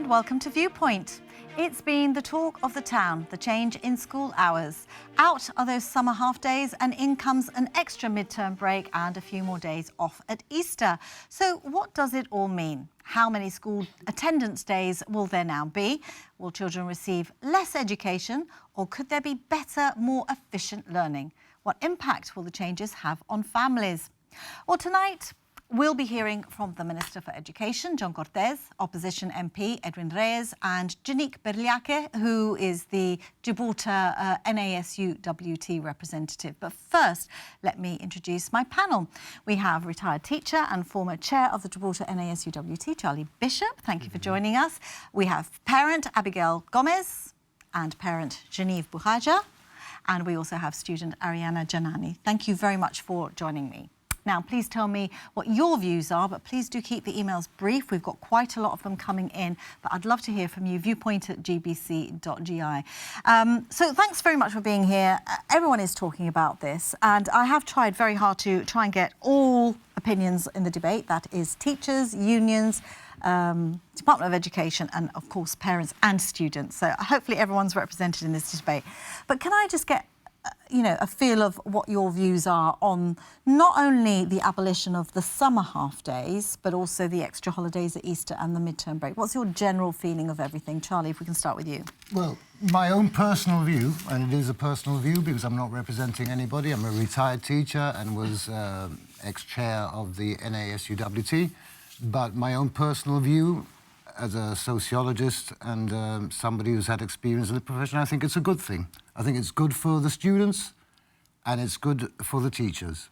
and welcome to Viewpoint. It's been the talk of the town, the change in school hours. Out are those summer half days and in comes an extra midterm break and a few more days off at Easter. So what does it all mean? How many school attendance days will there now be? Will children receive less education, or could there be better, more efficient learning? What impact will the changes have on families? Well, tonight, we'll be hearing from the Minister for Education, John Cortés, Opposition MP, Edwin Reyes, and Janique Berliake, who is the Gibraltar NASUWT representative. But first, let me introduce my panel. We have retired teacher and former chair of the Gibraltar NASUWT, Charlie Bishop. Thank you for joining us. We have parent Abigail Gomez and parent Genevieve Buhaja. And we also have student Ariana Janani. Thank you very much for joining me. Now, please tell me what your views are, but please do keep the emails brief. We've got quite a lot of them coming in, but I'd love to hear from you, viewpoint@gbc.gi. So thanks very much for being here. Everyone is talking about this, and I have tried very hard to try and get all opinions in the debate. That is teachers, unions, Department of Education, and of course parents and students. So hopefully everyone's represented in this debate. But can I just get a feel of what your views are on not only the abolition of the summer half days, but also the extra holidays at Easter and the midterm break? What's your general feeling of everything? Charlie, if we can start with you. Well, my own personal view, and it is a personal view because I'm not representing anybody. I'm a retired teacher and was ex-chair of the NASUWT. But my own personal view, as a sociologist and somebody who's had experience in the profession, I think it's a good thing. I think it's good for the students and it's good for the teachers.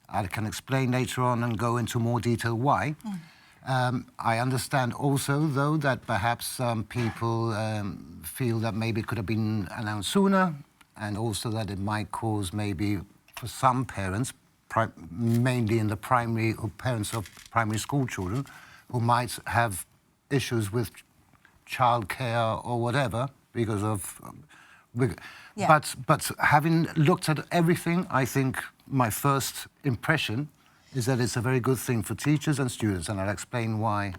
I can explain later on and go into more detail why. I understand also, though, that perhaps some people feel that maybe it could have been announced sooner, and also that it might cause maybe for some parents, mainly in the primary, or parents of primary school children, who might have issues with childcare or whatever because of... Yeah. But having looked at everything, I think my first impression is that it's a very good thing for teachers and students, and I'll explain why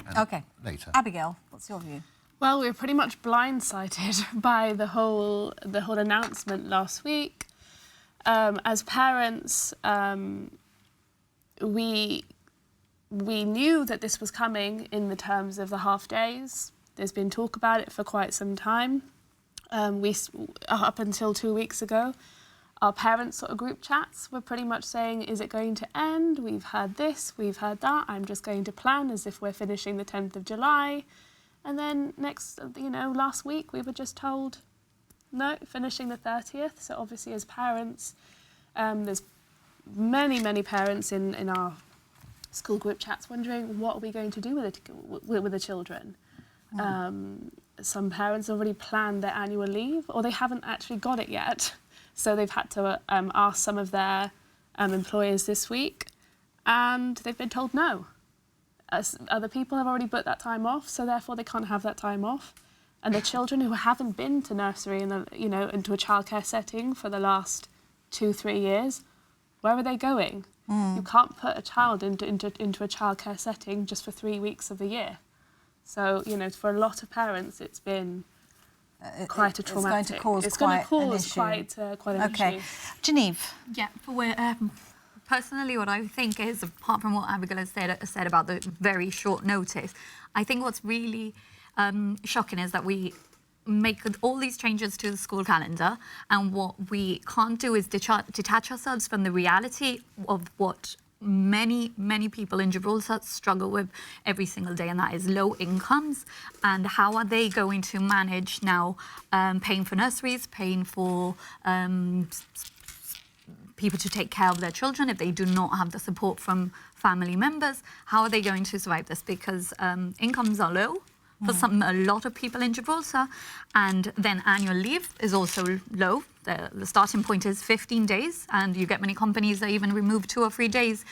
later. Abigail, what's your view? Well, we were pretty much blindsided by the whole announcement last week. As parents, we knew that this was coming in the terms of the half days. There's been talk about it for quite some time. Up until 2 weeks ago, our parents' sort of group chats were pretty much saying, is it going to end? We've heard this, we've heard that. I'm just going to plan as if we're finishing the 10th of July. And then last week we were just told, no, finishing the 30th. So obviously as parents, there's many parents in our school group chats wondering, what are we going to do with the children? Some parents already planned their annual leave, or they haven't actually got it yet. So they've had to ask some of their employers this week, and they've been told no. Other people have already booked that time off, so therefore they can't have that time off. And the children who haven't been to nursery and into a childcare setting for the last 2-3 years, where are they going? You can't put a child into a childcare setting just for 3 weeks of the year. So, for a lot of parents, it's been quite a traumatic... It's going to cause quite an issue. Genevieve? Yeah, personally, what I think is, apart from what Abigail has said about the very short notice, I think what's really shocking is that we make all these changes to the school calendar, and what we can't do is detach ourselves from the reality of what many people in Gibraltar struggle with every single day, and that is low incomes. And how are they going to manage now paying for nurseries, paying for people to take care of their children if they do not have the support from family members? How are they going to survive this? Because incomes are low for a lot of people in Gibraltar, and then annual leave is also low. The starting point is 15 days, and you get many companies that even remove 2 or 3 days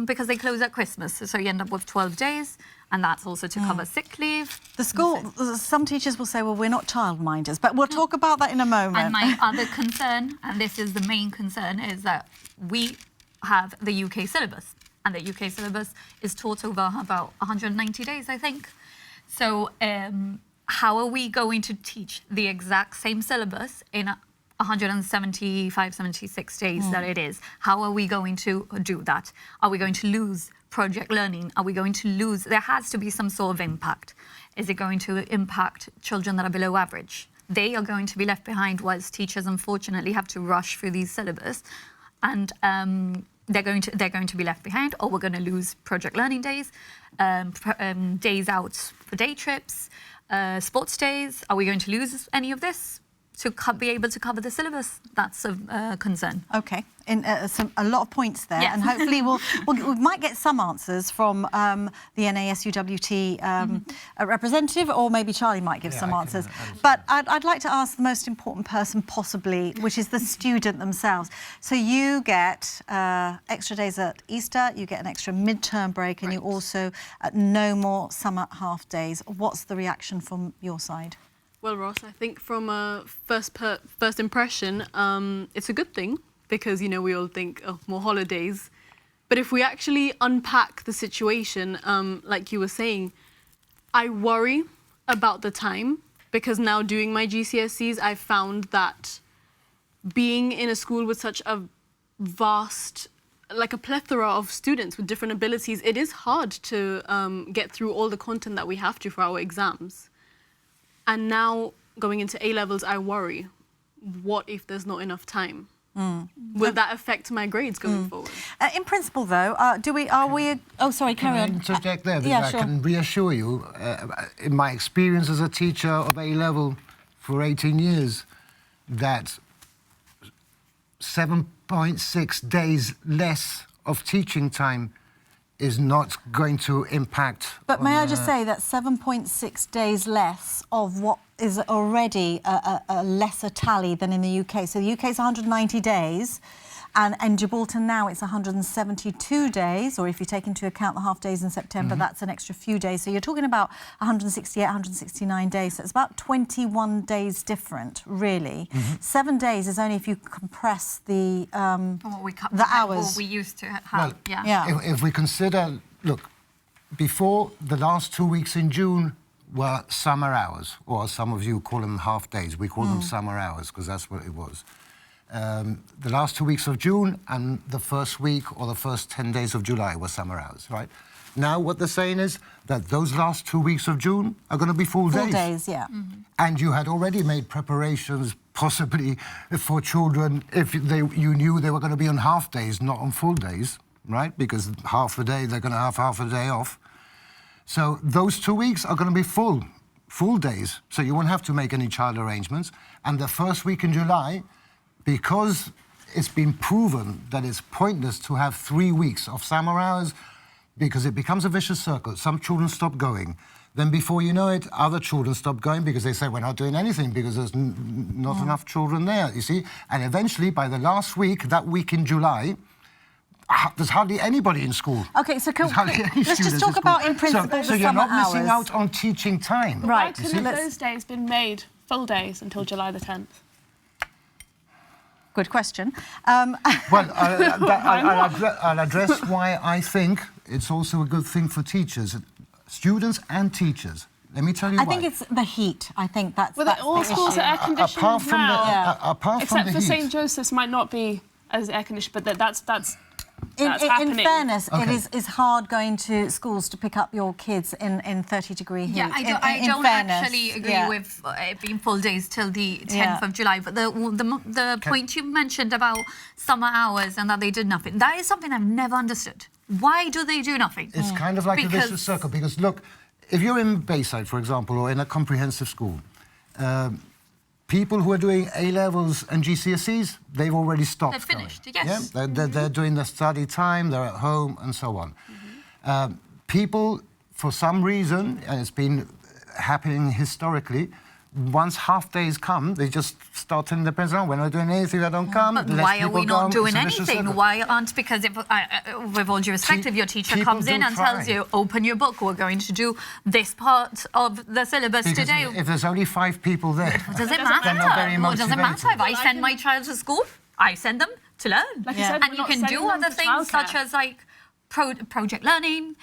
because they close at Christmas. So you end up with 12 days, and that's also to cover sick leave. Some teachers will say, well, we're not childminders, but we'll talk about that in a moment. And my other concern, and this is the main concern, is that we have the UK syllabus, and the UK syllabus is taught over about 190 days, I think. So how are we going to teach the exact same syllabus in 175, 76 days that it is? How are we going to do that? Are we going to lose project learning? Are we going to lose? There has to be some sort of impact. Is it going to impact children that are below average? They are going to be left behind, whilst teachers unfortunately have to rush through these syllabus, and they're going to be left behind, or we're going to lose project learning days, days out for day trips, sports days. Are we going to lose any of this to be able to cover the syllabus? That's a concern. Okay, a lot of points there, Yes. and hopefully we might get some answers from the NASUWT representative, or maybe Charlie might give some answers. But I'd like to ask the most important person possibly, which is the student themselves. So you get extra days at Easter, you get an extra midterm break, and you also no more summer half days. What's the reaction from your side? Well, Ross, I think from a first impression, it's a good thing because, you know, we all think, oh, more holidays. But if we actually unpack the situation, like you were saying, I worry about the time because now doing my GCSEs, I found that being in a school with such a vast, like a plethora of students with different abilities, it is hard to get through all the content that we have to for our exams. And now going into A-levels, I worry, what if there's not enough time? Will that affect my grades going forward? In principle, though, oh, sorry, carry on. Interject there, because yeah, I sure. can reassure you, in my experience as a teacher of A-level for 18 years, that 7.6 days less of teaching time is not going to impact. But may I just say that 7.6 days less of what is already a lesser tally than in the UK. So the UK is 190 days, and in Gibraltar now it's 172 days, or if you take into account the half days in September, that's an extra few days. So you're talking about 168, 169 days. So it's about 21 days different, really. 7 days is only if you compress the hours. What we used to have. Well, Yeah. if we consider, look, before the last 2 weeks in June were summer hours, or some of you call them half days. We call them summer hours because that's what it was. The last 2 weeks of June and the first week or the first 10 days of July were summer hours, right? Now what they're saying is that those last 2 weeks of June are going to be full days. Full days, yeah. And you had already made preparations possibly for children if you knew they were going to be on half days, not on full days, right? Because half a day, they're going to have half a day off. So those 2 weeks are going to be full days. So you won't have to make any child arrangements. And the first week in July, because it's been proven that it's pointless to have 3 weeks of summer hours, because it becomes a vicious circle. Some children stop going. Then before you know it, other children stop going because they say, we're not doing anything because there's not enough children there, you see? And eventually, by the last week, that week in July, there's hardly anybody in school. Okay, so let's just talk in about, school. in principle, So the you're summer not missing hours. out on teaching time. Right. Why couldn't those days been made full days until July the 10th? Good question. Well, I'll address why I think it's also a good thing for teachers, students and teachers. Let me tell you why. I think it's the heat. I think that's Well, that's all the schools issue. are air conditioned Apart from now, apart except from for the heat. St Joseph's might not be as air conditioned, but that's In happening. fairness, Okay. it is hard going to schools to pick up your kids in 30-degree heat. Yeah, I In don't fairness, actually agree yeah. with it being full days till the 10th Yeah. of July. But the point you mentioned about summer hours and that they did nothing, that is something I've never understood. Why do they do nothing? It's kind of like a vicious Because- circle, because look, if you're in Bayside, for example, or in a comprehensive school, people who are doing A-levels and GCSEs, they've already stopped. They're finished, going. yes. Yeah? They're doing the study time, they're at home, and so on. People, for some reason, and it's been happening historically, once half days come, they just start telling their parents, "Oh, we're not doing anything, they don't come." But Less why are people we not come, doing it's a vicious anything? circle. Why aren't? Because if, with all due respect, if your teacher People comes in do and tells try. you, open your book, we're going to do this part of the syllabus Because today. if there's only 5 people there, Does it they're not very matter? What does it matter? motivated. If I send my child to school, I send them to learn. Like I said, And we're you not can do sending them other to things childcare. such as like project learning,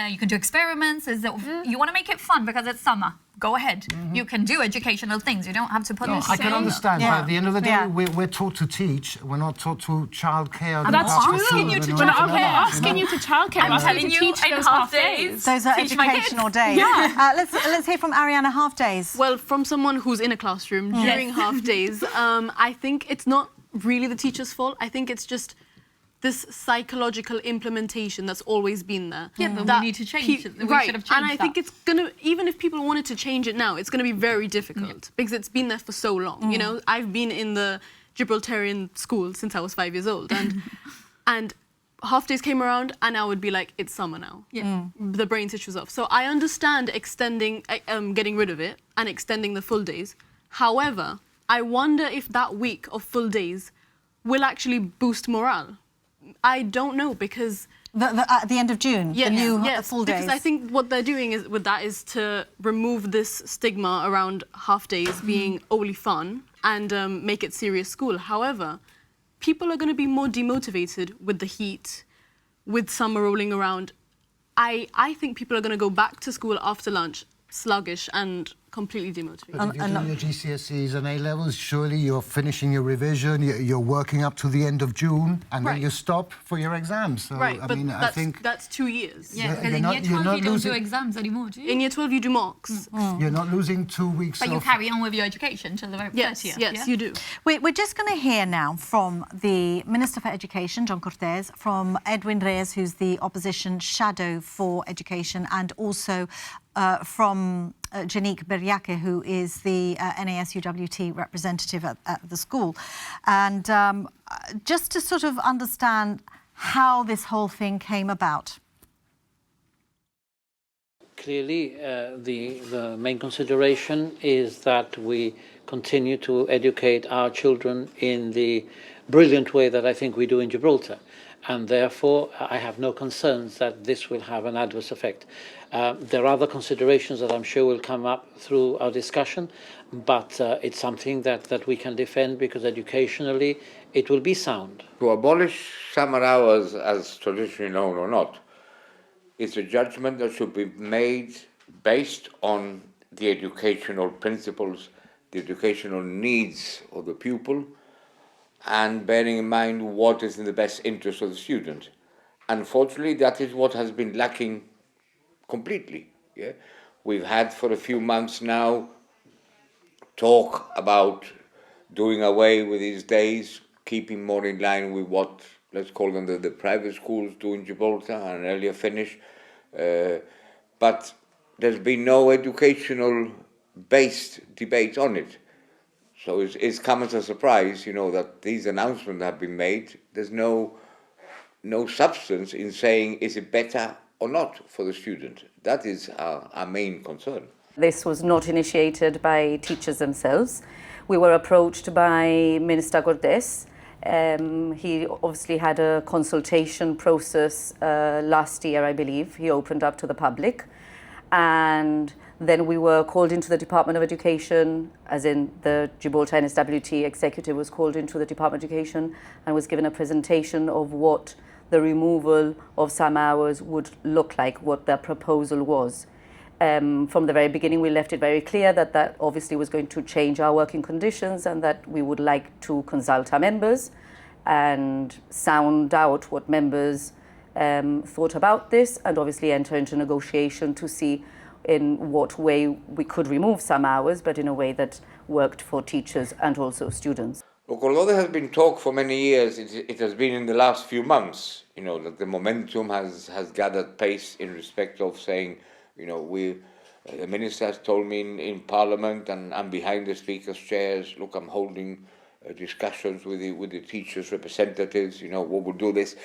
you can do experiments. You want to make it fun because it's summer. Go ahead. You can do educational things. You don't have to put No, I can understand, but at the end of the day, Yeah. we're taught to teach. We're not taught to childcare. That's after true. school you to and We're all not that, asking you to childcare. I'm We're telling asking you, to teach in those half days. Those are Teach my kids. educational days. Yeah. Let's hear from Ariana half days. Well, from someone who's in a classroom during half days, I think it's not really the teacher's fault. I think it's just this psychological implementation that's always been there. Yeah, but That we need to change it. We right, should have and I changed think that. it's gonna, even if people wanted to change it now, it's gonna be very difficult because it's been there for so long. You know, I've been in the Gibraltarian school since I was 5 years old, and half days came around, and I would be like, it's summer now. Yeah. The brain switch was off. So I understand extending, getting rid of it and extending the full days. However, I wonder if that week of full days will actually boost morale. I don't know, because At the end of June, the new full days. because I think what they're doing with that is to remove this stigma around half days being only fun and make it serious school. However, people are going to be more demotivated with the heat, with summer rolling around. I think people are going to go back to school after lunch sluggish and completely demotivated. But if you're doing your GCSEs and A-levels, surely you're finishing your revision, you're working up to the end of June, and then Right. you stop for your exams. So, Right, I but mean, I think that's 2 years. Yeah, You're because in not- year you're 12 not you don't do losing- exams anymore, do you? In year 12 you do mocks. you're not losing 2 weeks But you of... carry on with your education till the very Yes, first year. yes, yeah? you do. We're just going to hear now from the Minister for Education, John Cortés, from Edwin Reyes, who's the opposition shadow for education, and also from Janique Beriake, who is the NASUWT representative at the school. And just to sort of understand how this whole thing came about. Clearly, the main consideration is that we continue to educate our children in the brilliant way that I think we do in Gibraltar. And therefore, I have no concerns that this will have an adverse effect. There are other considerations that I'm sure will come up through our discussion, but it's something that we can defend because educationally it will be sound. To abolish summer hours as traditionally known or not, it's a judgment that should be made based on the educational principles, the educational needs of the pupil, and bearing in mind what is in the best interest of the student. Unfortunately, that is what has been lacking completely. Yeah? We've had for a few months now talk about doing away with these days, keeping more in line with what, let's call them the private schools do in Gibraltar, an earlier finish. But there's been no educational-based debate on it. So it's come as a surprise, that these announcements have been made. There's no substance in saying, is it better or not for the student? That is our main concern. This was not initiated by teachers themselves. We were approached by Minister Cortés. He obviously had a consultation process last year, I believe. He opened up to the public. And then we were called into the Department of Education, as in the Gibraltar NSWT executive was called into the Department of Education and was given a presentation of what the removal of some hours would look like, what their proposal was. From the very beginning, we left it very clear that obviously was going to change our working conditions and that we would like to consult our members and sound out what members thought about this, and obviously enter into negotiation to see in what way we could remove some hours, but in a way that worked for teachers and also students. Look, although there has been talk for many years, it has been in the last few months, that the momentum has gathered pace in respect of saying, the minister has told me in Parliament and I'm behind the Speaker's chairs, look, I'm holding discussions with the teachers' representatives, what will do this.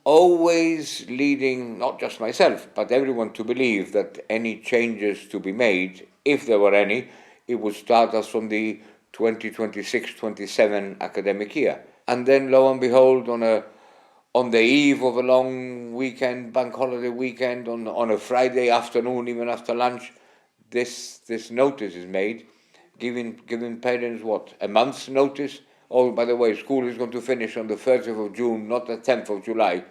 Always leading, not just myself, but everyone to believe that any changes to be made, if there were any, it would start us from the 2026-27 academic year. And then, lo and behold, on the eve of a long weekend, bank holiday weekend, on a Friday afternoon, even after lunch, this notice is made, giving parents, a month's notice. Oh, by the way, school is going to finish on the 30th of June, not the 10th of July.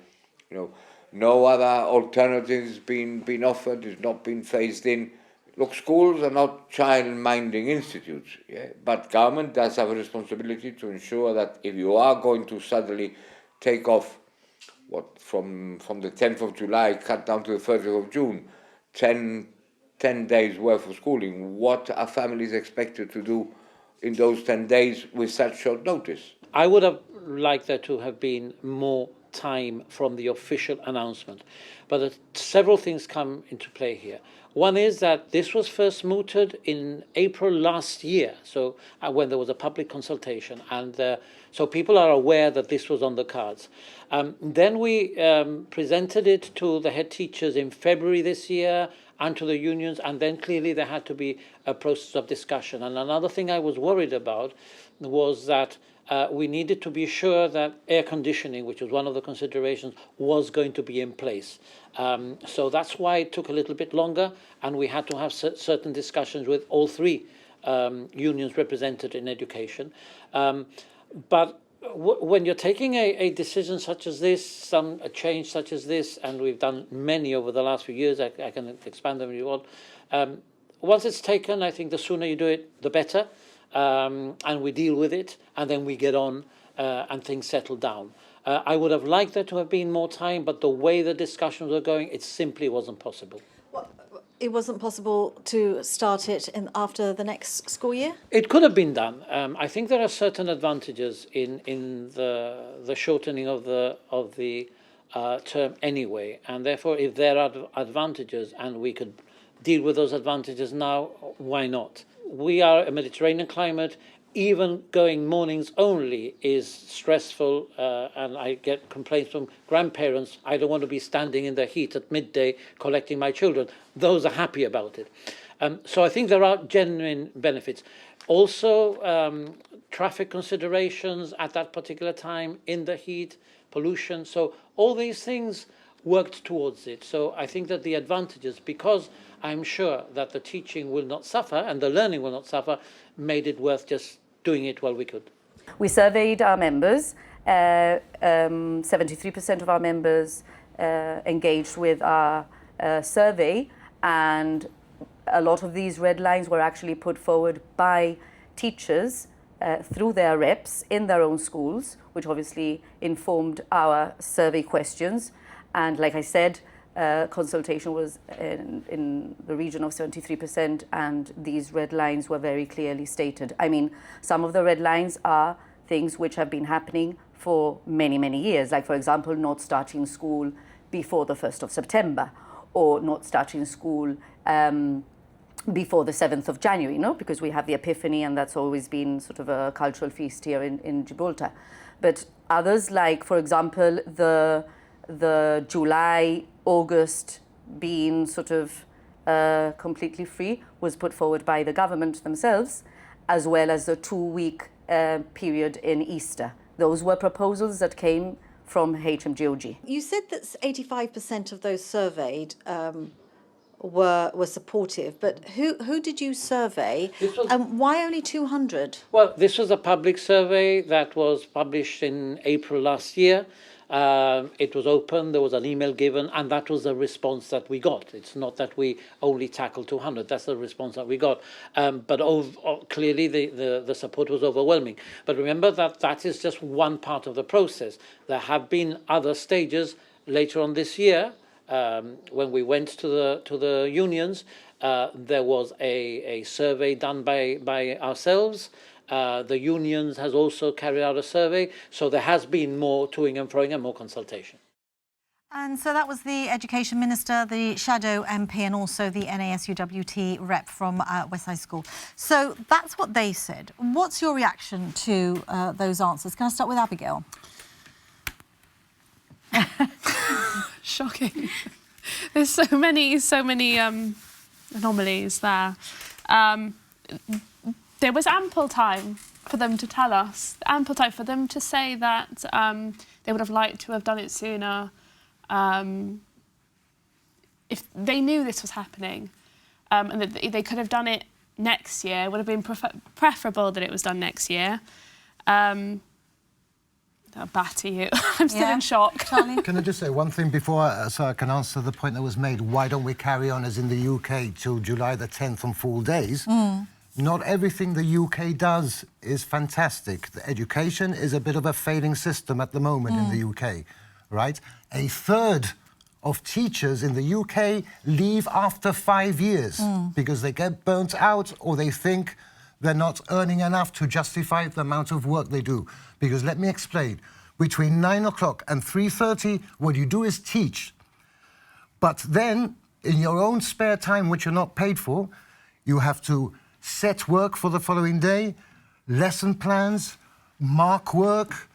no other alternatives been offered, it's not been phased in. Look, schools are not child-minding institutes, yeah? But government does have a responsibility to ensure that if you are going to suddenly take off, from the 10th of July, cut down to the 30th of June, 10 days worth of schooling, what are families expected to do in those 10 days with such short notice? I would have liked there to have been more time from the official announcement. But several things come into play here. One is that this was first mooted in April last year, so when there was a public consultation, and so people are aware that this was on the cards. Then we presented it to the head teachers in February this year and to the unions, and then clearly there had to be a process of discussion. And another thing I was worried about was that we needed to be sure that air conditioning, which was one of the considerations, was going to be in place. So that's why it took a little bit longer, and we had to have certain discussions with all three unions represented in education. But when you're taking a decision such as this, a change such as this, and we've done many over the last few years, I can expand them if you want. Once it's taken, I think the sooner you do it, the better. And we deal with it, and then we get on and things settle down. I would have liked there to have been more time, but the way the discussions were going, it simply wasn't possible. Well, it wasn't possible to start it after the next school year? It could have been done. I think there are certain advantages in the shortening of the term anyway, and therefore if there are advantages and we could deal with those advantages now, why not? We are a Mediterranean climate. Even going mornings only is stressful, and I get complaints from grandparents. I don't want to be standing in the heat at midday collecting my children. Those are happy about it. So I think there are genuine benefits. Also, traffic considerations at that particular time, in the heat, pollution. So all these things worked towards it. So I think that the advantages, because I'm sure that the teaching will not suffer and the learning will not suffer, made it worth just doing it while we could. We surveyed our members. 73% of our members engaged with our survey, and a lot of these red lines were actually put forward by teachers through their reps in their own schools, which obviously informed our survey questions. And like I said, consultation was in the region of 73%, and these red lines were very clearly stated. I mean, some of the red lines are things which have been happening for many, many years, like, for example, not starting school before the 1st of September, or not starting school before the 7th of January, because we have the Epiphany, and that's always been sort of a cultural feast here in Gibraltar. But others, like, for example, the July, August being sort of completely free, was put forward by the government themselves, as well as the 2-week period in Easter. Those were proposals that came from HMGOG. You said that 85% of those surveyed were supportive, but who did you survey, and why only 200? Well, this was a public survey that was published in April last year. It was open, there was an email given, and that was the response that we got. It's not that we only tackled 200, that's the response that we got. But clearly the support was overwhelming. But remember that is just one part of the process. There have been other stages later on this year. When we went to the unions, there was a survey done by ourselves. The unions has also carried out a survey, so there has been more toing and froing and more consultation. And so that was the Education Minister, the Shadow MP, and also the NASUWT rep from Westside School. So that's what they said. What's your reaction to those answers? Can I start with Abigail? Shocking. There's so many anomalies there. There was ample time for them to tell us, ample time for them to say that they would have liked to have done it sooner. If they knew this was happening, and that they could have done it next year, it would have been preferable that it was done next year. batter you. I'm still Yeah. in shock. Charlie? Can I just say one thing before, so I can answer the point that was made? Why don't we carry on as in the UK till July the 10th on full days? Not everything the UK does is fantastic. The education is a bit of a failing system at the moment in the UK, right? A third of teachers in the UK leave after 5 years because they get burnt out or they think they're not earning enough to justify the amount of work they do. Because let me explain, between 9 o'clock and 3:30, what you do is teach. But then, in your own spare time, which you're not paid for, you have to set work for the following day, lesson plans, mark work,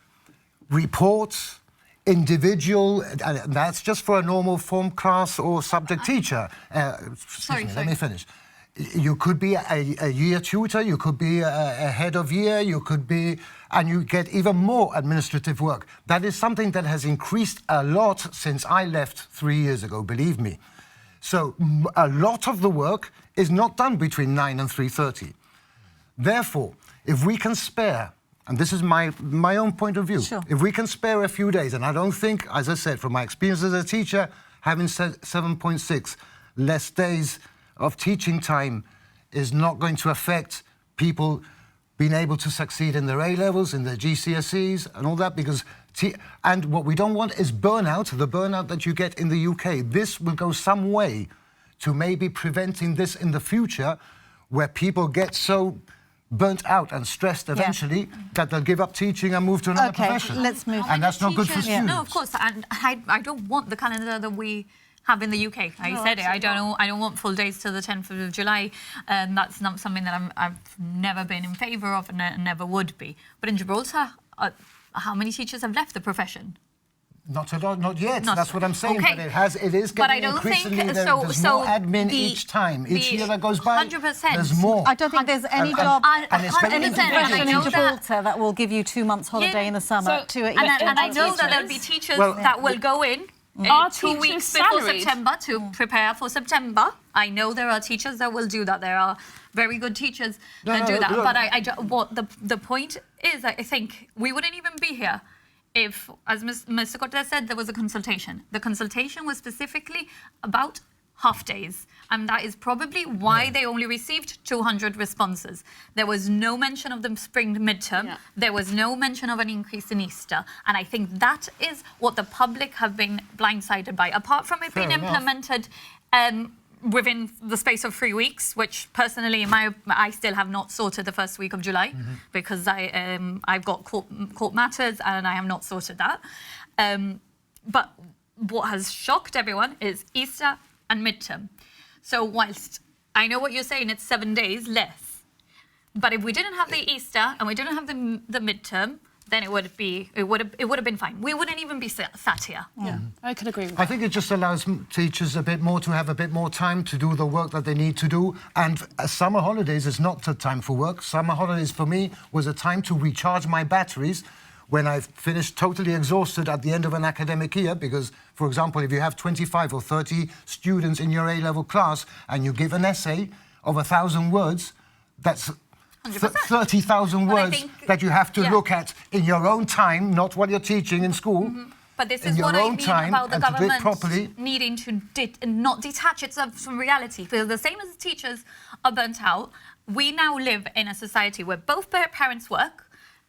reports, individual, and that's just for a normal form class or subject teacher. Excuse me, let me finish. You could be a year tutor, you could be a head of year, you could be, and you get even more administrative work. That is something that has increased a lot since I left 3 years ago, believe me. So a lot of the work is not done between 9 and 3:30. Therefore, if we can spare, and this is my own point of view, Sure. if we can spare a few days, and I don't think, as I said, from my experience as a teacher, having 7.6 less days of teaching time is not going to affect people being able to succeed in their A-levels, in their GCSEs and all that, because and what we don't want is burnout, the burnout that you get in the UK. This will go some way to maybe preventing this in the future, where people get so burnt out and stressed eventually that they'll give up teaching and move to another profession. Let's move. And that's not good for Teachers- students. No, of course, and I don't want the calendar that we have in the UK. I said it. I don't want full days till the 10th of July. That's not something that I've never been in favour of and never would be. But in Gibraltar, how many teachers have left the profession? Not a lot, not yet. Not- That's what I'm saying. okay. But it is But I getting don't think increasingly there's so. more admin each time. Each year that goes by, 100%. there's more. I don't think there's any job and it's very 100%, and I profession in know that. Gibraltar that will give you 2 months holiday Yeah, in the summer. so- And I know that there'll be teachers that will go in Are 2 teachers weeks before salaried? September to prepare for September. I know there are teachers that will do that. There are very good teachers that do that. look. But what the point is, I think we wouldn't even be here if, as Mr. Cortez said, there was a consultation. The consultation was specifically about half days. And that is probably why they only received 200 responses. There was no mention of the spring midterm. Yeah. There was no mention of an increase in Easter. And I think that is what the public have been blindsided by. Apart from it being Fair enough. implemented within the space of 3 weeks, which personally I still have not sorted the first week of July because I've got court matters and I have not sorted that. But what has shocked everyone is Easter and midterm. So whilst I know what you're saying, it's 7 days less. But if we didn't have the Easter and we didn't have the midterm, then it would have been fine. We wouldn't even be sat here. Yeah, I could agree with I that. think it just allows teachers a bit more to have a bit more time to do the work that they need to do. And summer holidays is not the time for work. Summer holidays for me was a time to recharge my batteries when I've finished totally exhausted at the end of an academic year. Because, for example, if you have 25 or 30 students in your A-level class and you give an essay of 1,000 words, that's 30,000 But I words think- that you have to yeah. look at in your own time, not while you're teaching in school. But this in is your what I own mean time about the and to do it government properly. needing to not detach itself from reality. Because the same as teachers are burnt out, we now live in a society where both parents work,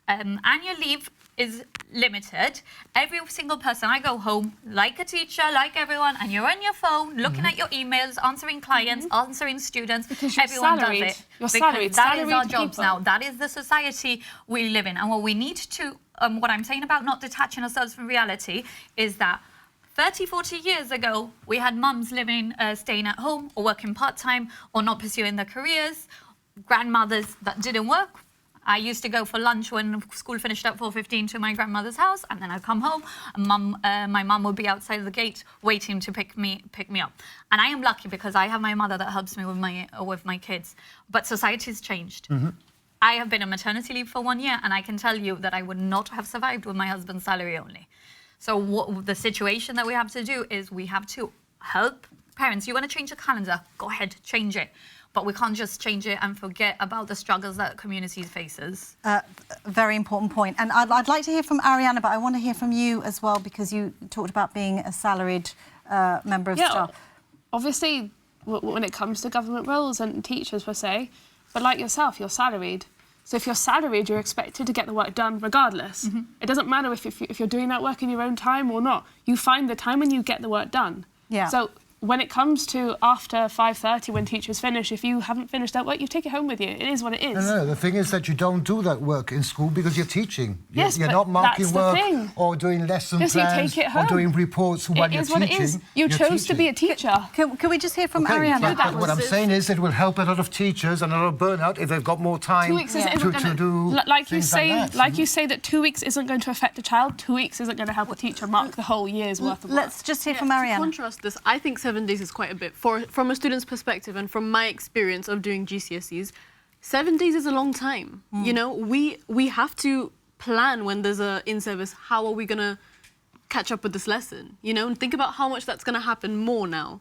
annual leave is limited. Every single person, I go home like a teacher, like everyone, and you're on your phone, looking at your emails, answering clients, answering students. Because you're Everyone salaried. does it. You're Because salaried. that is our Salaried jobs people. now. That is the society we live in. And what we need to, what I'm saying about not detaching ourselves from reality is that 30, 40 years ago, we had mums living, staying at home or working part-time or not pursuing their careers, grandmothers that didn't work. I used to go for lunch when school finished at 4:15 to my grandmother's house, and then I'd come home. And my mum would be outside the gate waiting to pick me up. And I am lucky because I have my mother that helps me with my kids. But society's changed. I have been on maternity leave for 1 year, and I can tell you that I would not have survived with my husband's salary only. So what the situation that we have to do is we have to help parents. You want to change the calendar? Go ahead, change it. but we can't just change it and forget about the struggles that communities faces. Very important point. And I'd like to hear from Ariana, but I want to hear from you as well, because you talked about being a salaried member of staff. Obviously, when it comes to government roles and teachers per se, but like yourself, you're salaried. So if you're salaried, you're expected to get the work done regardless. It doesn't matter if you're doing that work in your own time or not. You find the time and you get the work done. Yeah. So when it comes to after 5:30, when teachers finish, if you haven't finished that work, you take it home with you. It is what it is. No, the thing is that you don't do that work in school because you're teaching. Yes, you're but not marking that's the work thing. or doing lesson Yes, you plans take it or home. doing reports while It you're is what teaching. it is. You chose to be a teacher. Can we just hear from Okay, Ariana? but what I'm saying is it will help a lot of teachers and a lot of burnout if they've got more time 2 weeks isn't to gonna, do like you things say, like that. like you say that 2 weeks isn't going to affect a child. 2 weeks isn't going to help a teacher mark the whole year's worth of work. Let's just hear from To Ariana. contrast this, I think 7 days is quite a bit. From a student's perspective and from my experience of doing GCSEs, 7 days is a long time. You know, we have to plan when there's a in-service, how are we going to catch up with this lesson? You know, and think about how much that's going to happen more now.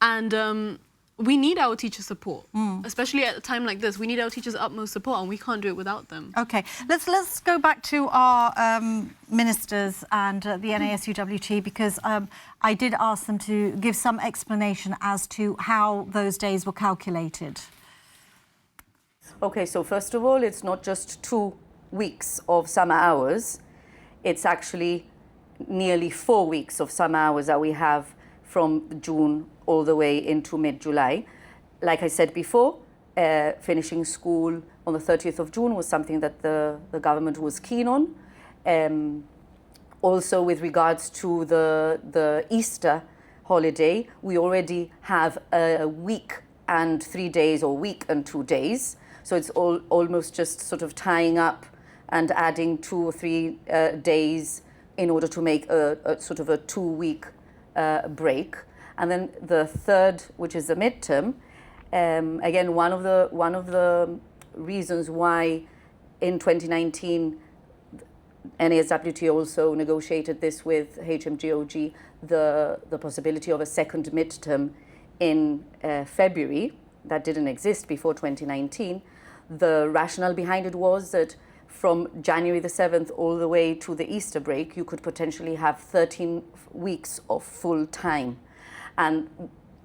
And we need our teacher support, especially at a time like this. We need our teachers' utmost support, and we can't do it without them. OK, let's go back to our ministers and the NASUWT, because I did ask them to give some explanation as to how those days were calculated. Okay, so first of all, it's not just 2 weeks of summer hours. It's actually nearly 4 weeks of summer hours that we have from June all the way into mid-July. Like I said before, finishing school on the 30th of June was something that the government was keen on. Also, with regards to the Easter holiday, we already have a week and 3 days, or week and 2 days. So it's almost just sort of tying up and adding 2 or 3 days in order to make a sort of a 2-week break. And then the third, which is the midterm, again, one of the reasons why in 2019 NASWT also negotiated this with HMGOG, the possibility of a second midterm in February. That didn't exist before 2019. The rationale behind it was that from January the 7th all the way to the Easter break, you could potentially have 13 weeks of full time. And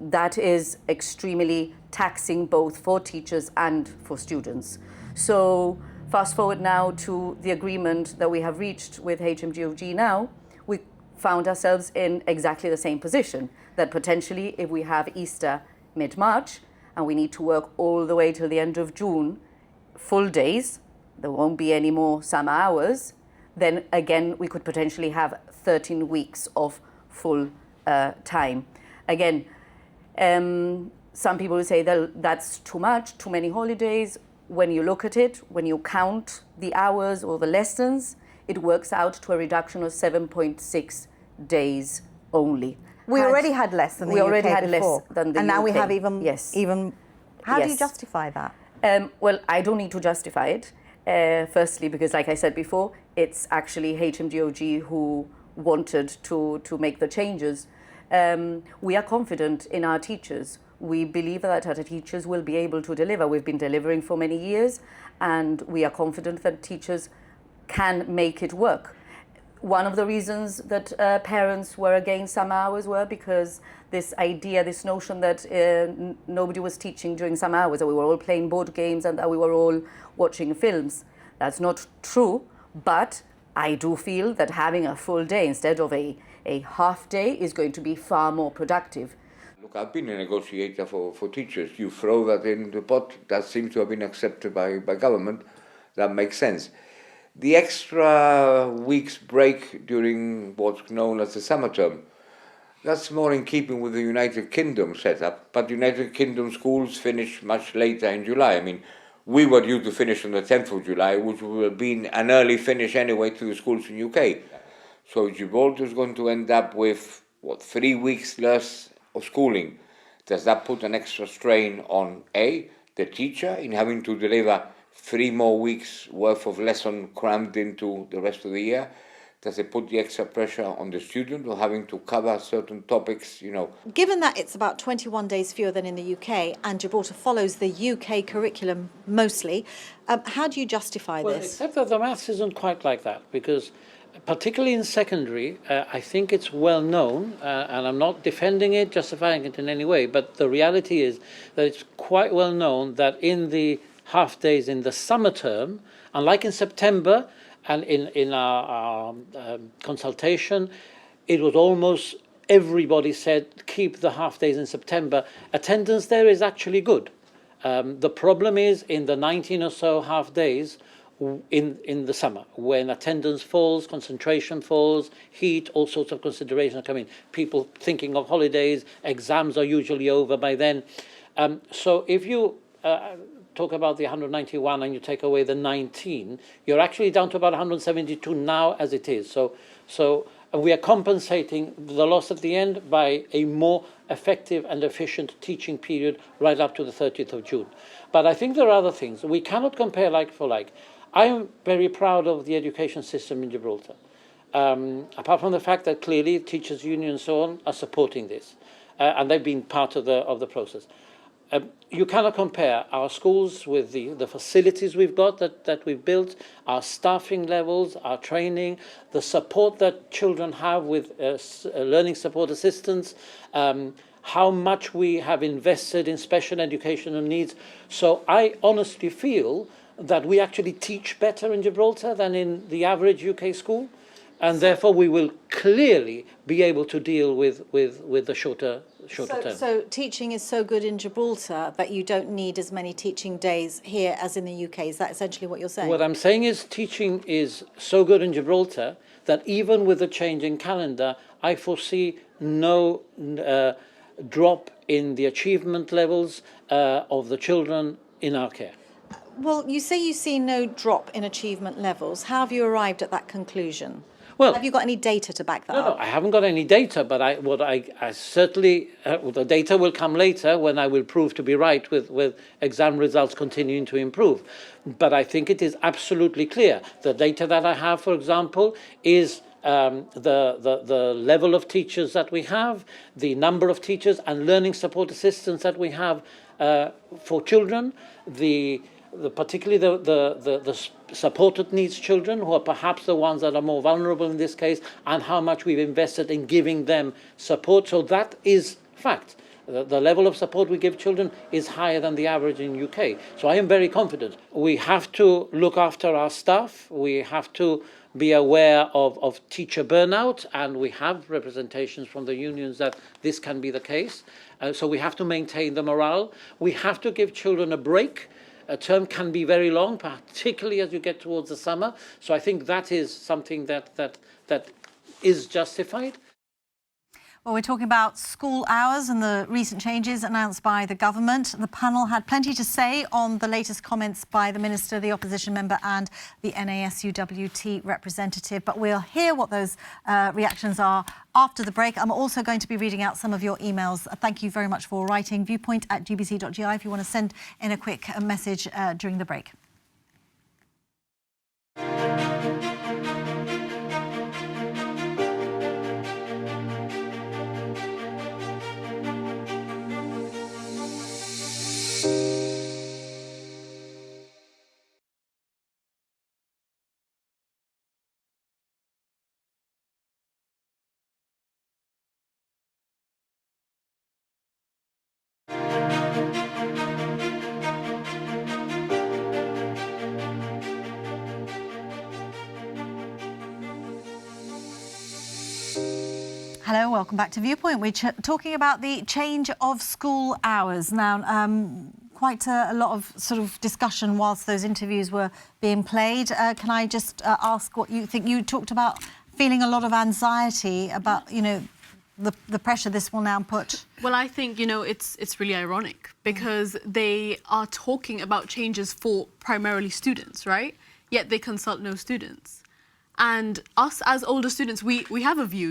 that is extremely taxing both for teachers and for students. So fast forward now to the agreement that we have reached with HMGOG now, we found ourselves in exactly the same position, that potentially if we have Easter mid-March and we need to work all the way till the end of June, full days, there won't be any more summer hours, then again we could potentially have 13 weeks of full time. Again, some people will say that that's too much, too many holidays. When you look at it, when you count the hours or the lessons, it works out to a reduction of 7.6 days only. We already had less than the UK already had before, less than the and now we UK. have even. Yes. How do you Yes. justify that? Well, I don't need to justify it. Firstly, because like I said before, it's actually HMGOG who wanted to make the changes. We are confident in our teachers. We believe that our teachers will be able to deliver. We've been delivering for many years, and we are confident that teachers can make it work. One of the reasons that parents were against summer hours were because this idea, this notion that nobody was teaching during summer hours, that we were all playing board games and that we were all watching films. That's not true, but I do feel that having a full day instead of a half day is going to be far more productive. Look, I've been a negotiator for teachers. You throw that in the pot, that seems to have been accepted by government. That makes sense. The extra week's break during what's known as the summer term, that's more in keeping with the United Kingdom setup, but United Kingdom schools finish much later in July. I mean, we were due to finish on the 10th of July, which would have been an early finish anyway to the schools in UK. So Gibraltar is going to end up with, 3 weeks less of schooling. Does that put an extra strain on A, the teacher, in having to deliver 3 more weeks worth of lesson crammed into the rest of the year? Does it put the extra pressure on the student or having to cover certain topics, Given that it's about 21 days fewer than in the UK and Gibraltar follows the UK curriculum mostly, how do you justify Well, this? except that the maths isn't quite like that, because particularly in secondary, I think it's well known, and I'm not defending it, justifying it in any way, but the reality is that it's quite well known that in the half days in the summer term, unlike in September, and in our consultation, it was almost everybody said keep the half days in September. Attendance there is actually good. The problem is in the 19 or so half days in the summer, when attendance falls, concentration falls, heat, all sorts of considerations come in. People thinking of holidays, exams are usually over by then. So if you talk about the 191 and you take away the 19, you're actually down to about 172 now as it is. So we are compensating the loss at the end by a more effective and efficient teaching period right up to the 30th of June. But I think there are other things. We cannot compare like for like. I am very proud of the education system in Gibraltar. Apart from the fact that clearly teachers' unions and so on are supporting this, and they've been part of the process. You cannot compare our schools with the facilities we've got that we've built, our staffing levels, our training, the support that children have with learning support assistants, how much we have invested in special educational needs. So I honestly feel that we actually teach better in Gibraltar than in the average UK school, and therefore we will clearly be able to deal with the shorter term. So teaching is so good in Gibraltar that you don't need as many teaching days here as in the UK. Is that essentially what you're saying? What I'm saying is teaching is so good in Gibraltar that even with the change in calendar, I foresee no drop in the achievement levels of the children in our care. Well, you say you see no drop in achievement levels. How have you arrived at that conclusion? Well, have you got any data to back that No, up? I haven't got any data, but I certainly, the data will come later when I will prove to be right with exam results continuing to improve. But I think it is absolutely clear. The data that I have, for example, is the level of teachers that we have, the number of teachers and learning support assistants that we have for children, particularly the supported needs children, who are perhaps the ones that are more vulnerable in this case, and how much we've invested in giving them support. So that is fact. The level of support we give children is higher than the average in UK. So I am very confident. We have to look after our staff. We have to be aware of teacher burnout, and we have representations from the unions that this can be the case. So we have to maintain the morale. We have to give children a break. A term can be very long, particularly as you get towards the summer. So I think that is something that is justified. Well, we're talking about school hours and the recent changes announced by the government. The panel had plenty to say on the latest comments by the Minister, the opposition member and the NASUWT representative. But we'll hear what those reactions are after the break. I'm also going to be reading out some of your emails. Thank you very much for writing. Viewpoint@gbc.gi if you want to send in a quick message during the break. Hello, welcome back to Viewpoint. We're talking about the change of school hours. Now, quite a lot of sort of discussion whilst those interviews were being played. Can I just ask what you think? You talked about feeling a lot of anxiety about, the pressure this will now put. Well, I think, it's really ironic because they are talking about changes for primarily students, right? Yet they consult no students. And us as older students, we have a view,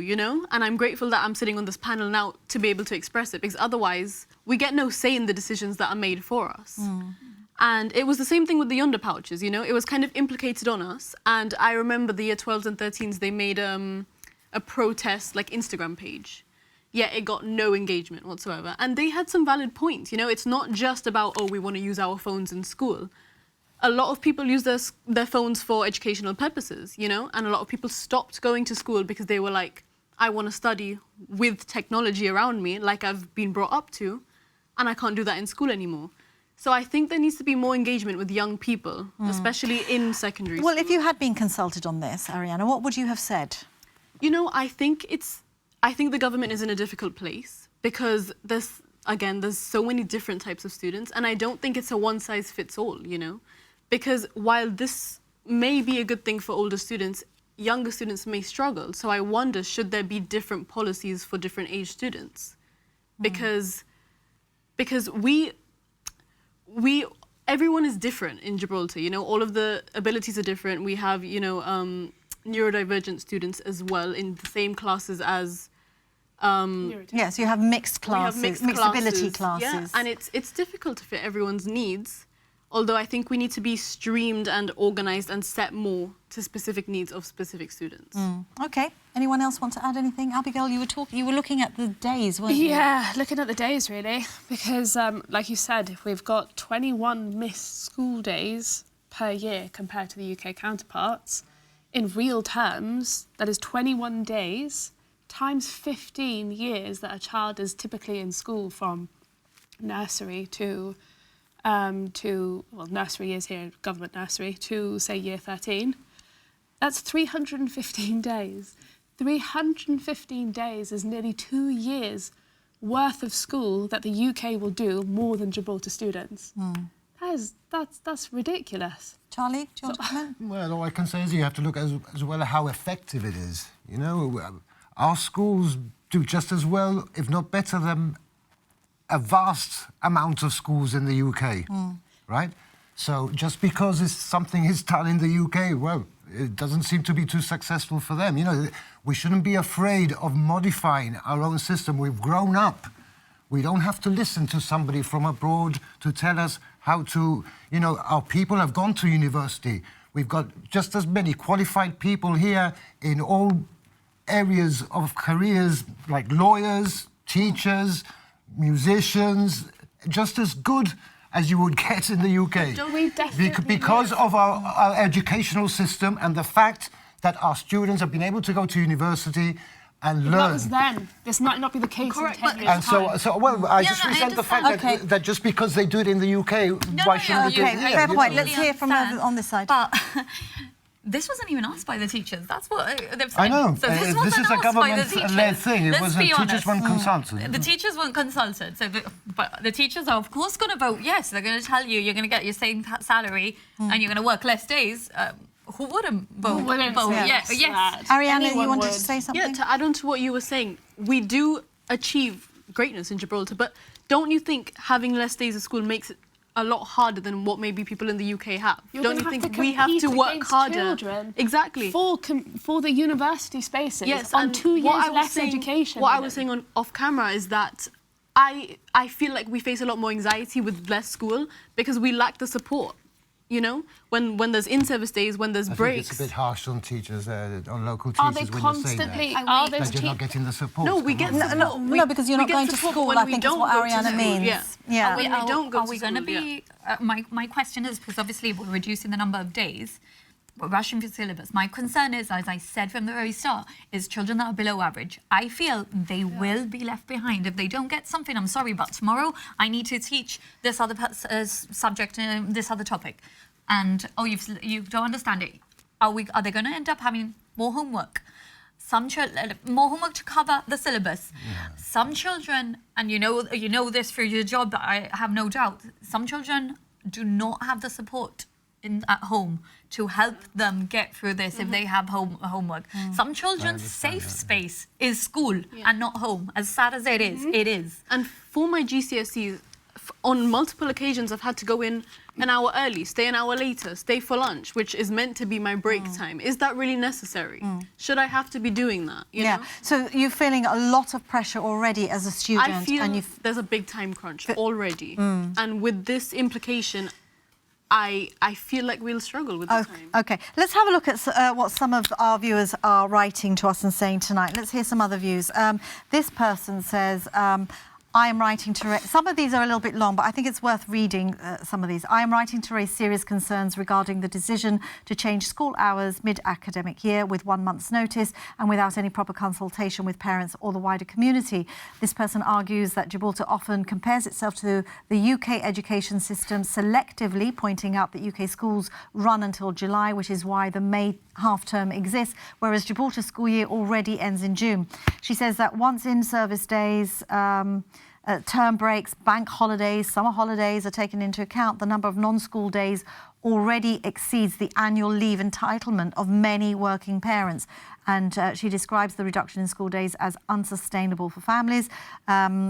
and I'm grateful that I'm sitting on this panel now to be able to express it, because otherwise we get no say in the decisions that are made for us. And it was the same thing with the yonder pouches, you know? It was kind of implicated on us. And I remember the year 12s and 13s, they made a protest, like, Instagram page. Yet it got no engagement whatsoever. And they had some valid points, you know? It's not just about, oh, we want to use our phones in school. A lot of people use their phones for educational purposes, you know? And a lot of people stopped going to school because they were like, I want to study with technology around me, like I've been brought up to, and I can't do that in school anymore. So I think there needs to be more engagement with young people, especially in secondary school. Well, if you had been consulted on this, Ariana, what would you have said? You know, I think the government is in a difficult place because there's so many different types of students, and I don't think it's a one-size-fits-all, you know? Because while this may be a good thing for older students, younger students may struggle. So I wonder, should there be different policies for different age students? Because everyone is different in Gibraltar, you know, all of the abilities are different. We have, you know, neurodivergent students as well in the same classes as... Yes, you have mixed classes, mixed ability classes. Yeah, and it's difficult to fit everyone's needs. Although I think we need to be streamed and organised and set more to specific needs of specific students. OK. Anyone else want to add anything? Abigail, you were looking at the days, weren't you? Yeah, looking at the days, really. Because, like you said, if we've got 21 missed school days per year compared to the UK counterparts, in real terms, that is 21 days times 15 years that a child is typically in school from nursery to nursery years here, government nursery, to, say, year 13. That's 315 days. 315 days is nearly 2 years worth of school that the UK will do more than Gibraltar students. That's ridiculous. Charlie, do you want to comment? Well, all I can say is you have to look as well at how effective it is. You know, our schools do just as well, if not better than a vast amount of schools in the UK, right? So just because something is done in the UK, well, it doesn't seem to be too successful for them. You know, we shouldn't be afraid of modifying our own system. We've grown up. We don't have to listen to somebody from abroad to tell us how to, you know, our people have gone to university. We've got just as many qualified people here in all areas of careers, like lawyers, teachers, musicians, just as good as you would get in the UK. Because of our educational system and the fact that our students have been able to go to university and learn. That was then. This might not be the case in 10 years' time. I just resent the fact that just because they do it in the UK, why shouldn't we do it here? Fair point. Let's hear from on this side. But this wasn't even asked by the teachers. That's what they've said. I know. So this is a government-led thing. It wasn't. Teachers weren't consulted. The teachers weren't consulted. So, but the teachers are of course going to vote yes. They're going to tell you you're going to get your same salary and you're going to work less days. Who wouldn't vote? Who wouldn't vote? yes. Ariana, you wanted to say something? Yeah, to add on to what you were saying, we do achieve greatness in Gibraltar, but don't you think having less days of school makes it a lot harder than what maybe people in the UK have? Don't you think we have to work harder? Exactly. For the university spaces, yes, on 2 years less education. What I was saying off camera is that I feel like we face a lot more anxiety with less school because we lack the support. You know, when there's in-service days, when there's breaks. I think it's a bit harsh on teachers, on local teachers. Are they constantly? That you're not getting the support. No, we get support. No, because you're not going to school. I think is what Ariana means. Yeah. Are we going to be? My question is because obviously we're reducing the number of days. We're rushing for syllabus. My concern is, as I said from the very start, is children that are below average. I feel they will be left behind if they don't get something. I'm sorry, but tomorrow I need to teach this other subject, this other topic. And, you don't understand it. Are they going to end up having more homework? More homework to cover the syllabus. Yeah. Some children, and you know this through your job, I have no doubt, some children do not have the support at home to help them get through this if they have homework. Some children's safe space is school and not home. As sad as it is, it is. And for my GCSEs, on multiple occasions, I've had to go in an hour early, stay an hour later, stay for lunch, which is meant to be my break time. Is that really necessary? Should I have to be doing that? You know? So you're feeling a lot of pressure already as a student. I feel there's a big time crunch already. And with this implication, I feel like we'll struggle with the time. Okay, let's have a look at what some of our viewers are writing to us and saying tonight. Let's hear some other views. This person says, I am writing to raise... Some of these are a little bit long, but I think it's worth reading some of these. I am writing to raise serious concerns regarding the decision to change school hours mid-academic year with 1 month's notice and without any proper consultation with parents or the wider community. This person argues that Gibraltar often compares itself to the UK education system selectively, pointing out that UK schools run until July, which is why the May half-term exists, whereas Gibraltar's school year already ends in June. She says that once in-service days... term breaks, bank holidays, summer holidays are taken into account, the number of non-school days already exceeds the annual leave entitlement of many working parents. And she describes the reduction in school days as unsustainable for families.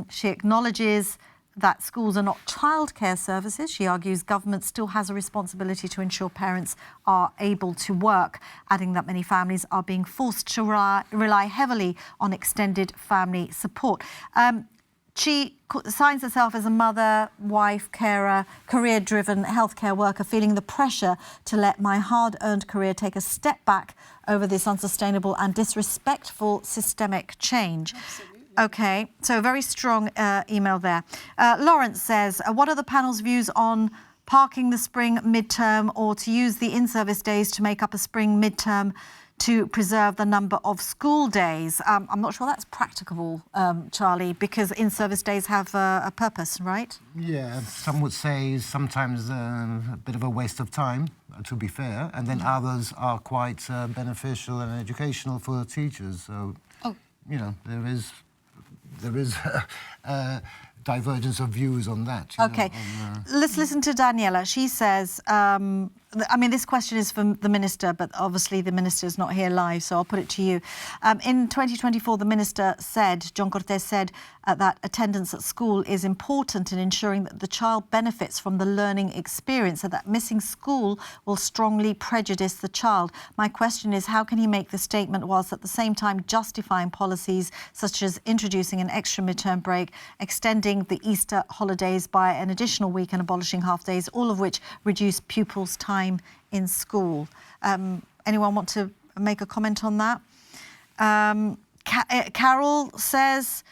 She acknowledges that schools are not childcare services. She argues government still has a responsibility to ensure parents are able to work, adding that many families are being forced to rely heavily on extended family support. She signs herself as a mother, wife, carer, career-driven healthcare worker, feeling the pressure to let my hard-earned career take a step back over this unsustainable and disrespectful systemic change. Absolutely. OK, so a very strong email there. Lawrence says, what are the panel's views on parking the spring midterm or to use the in-service days to make up a spring midterm to preserve the number of school days? I'm not sure that's practicable, Charlie, because in-service days have a purpose, right? Yeah, some would say sometimes a bit of a waste of time, to be fair, and then others are quite beneficial and educational for teachers. So, you know, there is divergence of views on that. OK, let's listen to Daniela. She says, I mean, this question is from the Minister, but obviously the Minister is not here live, so I'll put it to you. In 2024, the Minister said, John Cortes said, that attendance at school is important in ensuring that the child benefits from the learning experience, and that missing school will strongly prejudice the child. My question is, how can he make the statement whilst at the same time justifying policies such as introducing an extra midterm break, extending the Easter holidays by an additional week and abolishing half days, all of which reduce pupils' time in school? Anyone want to make a comment on that? Carol says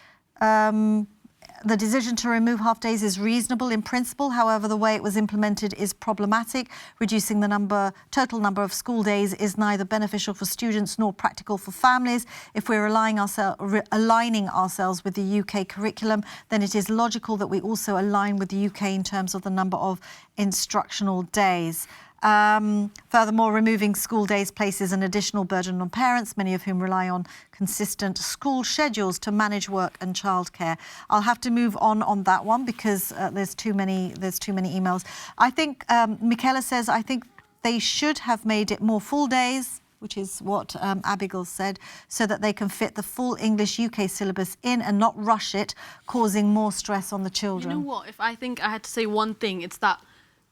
the decision to remove half days is reasonable in principle. However, the way it was implemented is problematic. Reducing the total number of school days is neither beneficial for students nor practical for families. If we're aligning ourselves with the UK curriculum, then it is logical that we also align with the UK in terms of the number of instructional days. Furthermore, removing school days places an additional burden on parents, many of whom rely on consistent school schedules to manage work and childcare. I'll have to move on that one because there's too many emails. I think Michaela says, I think they should have made it more full days, which is what Abigail said, so that they can fit the full English UK syllabus in and not rush it, causing more stress on the children. You know what? If I think I had to say one thing, it's that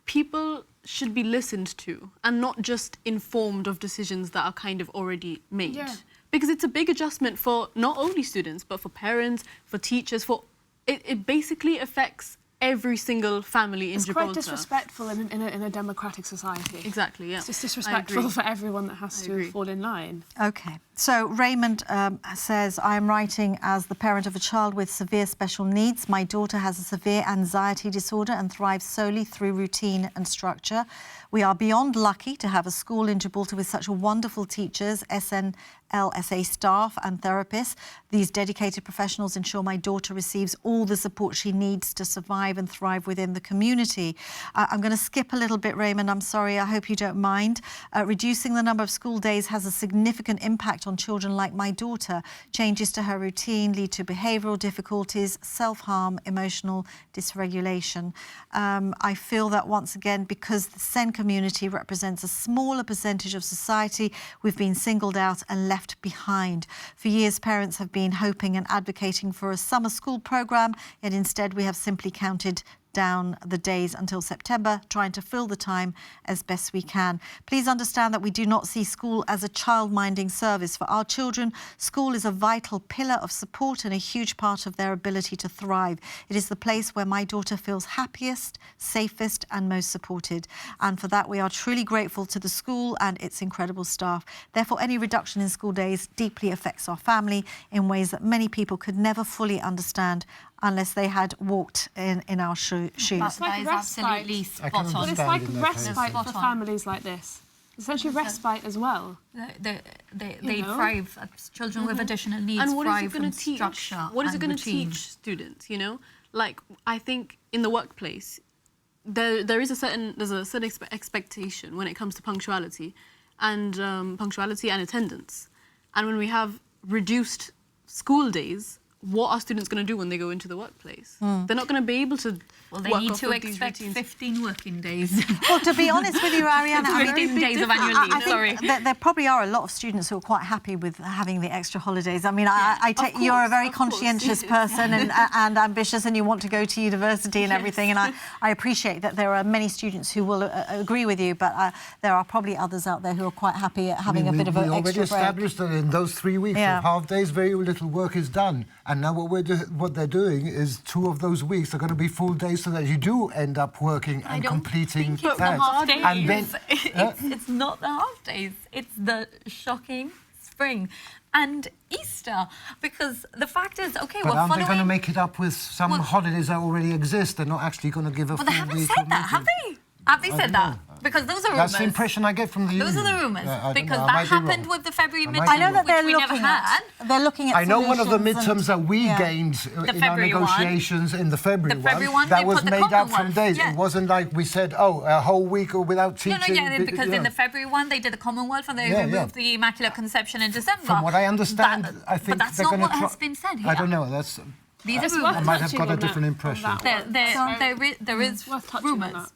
people should be listened to and not just informed of decisions that are kind of already made. Yeah. Because it's a big adjustment for not only students, but for parents, for teachers, it basically affects every single family in Gibraltar. It's quite disrespectful in a democratic society. Exactly, yeah. It's just disrespectful for everyone that has to fall in line. OK. So Raymond says, I am writing as the parent of a child with severe special needs. My daughter has a severe anxiety disorder and thrives solely through routine and structure. We are beyond lucky to have a school in Gibraltar with such wonderful teachers, SNLSA staff and therapists. These dedicated professionals ensure my daughter receives all the support she needs to survive and thrive within the community. I'm going to skip a little bit, Raymond. I'm sorry. I hope you don't mind. Reducing the number of school days has a significant impact on children like my daughter. Changes to her routine lead to behavioural difficulties, self-harm, emotional dysregulation. I feel that once again, because the SEN community represents a smaller percentage of society, we've been singled out and left behind. For years, parents have been hoping and advocating for a summer school programme, yet instead we have simply counted down the days until September, trying to fill the time as best we can. Please understand that we do not see school as a child-minding service. For our children, school is a vital pillar of support and a huge part of their ability to thrive. It is the place where my daughter feels happiest, safest and most supported. And for that, we are truly grateful to the school and its incredible staff. Therefore, any reduction in school days deeply affects our family in ways that many people could never fully understand unless they had walked in our shoes. That is absolutely spot on. But it's like respite for families like this. It's actually respite as well. They thrive. Children with additional needs And what is it thrive going from to teach? structure. What is it and going to routine. teach students? You know, like I think in the workplace, there is a certain expectation when it comes to punctuality and attendance. And when we have reduced school days, what are students going to do when they go into the workplace? They're not going to be able to. Well, they work need off to of these expect routines. 15 working days. Well, to be honest with you, Ariana, 15 days of annual leave, I sorry. think there probably are a lot of students who are quite happy with having the extra holidays. I mean, I take you're a very conscientious person and ambitious, and you want to go to university and everything. And I appreciate that there are many students who will agree with you, but there are probably others out there who are quite happy at having a bit of an extra break. We already established that in those 3 weeks of half days, very little work is done. And now what they're doing is 2 of those weeks are going to be full days, so that you do end up working and completing It's the that. half days. And then, It's not the half days. It's the shocking spring and Easter. Because the fact is, okay, but we're aren't following... they going to make it up with some holidays that already exist? They're not actually going to give a Well, full they haven't week said of that, have meeting. they? Have they said that? Because those are rumours. That's the impression I get from the Those union. are the rumours. Yeah, I don't Because know, I that might be happened wrong. with the February I might midterm, be I know that which we never had. they're looking at I know one of the solutions midterms that we gained in our February one. negotiations in the February The February one, that they was put the made up from Commonwealth, days. yeah. It wasn't like we said, oh, a whole week without No, teaching. because in the February one, they did the Commonwealth and they removed the Immaculate Conception in December. From what I understand, I think but that's they're not going what to has been said here. I don't know. That's These It's are worth I rumours. might have touching got a on different that, impression. on that. There is Worth touching on rumours. that.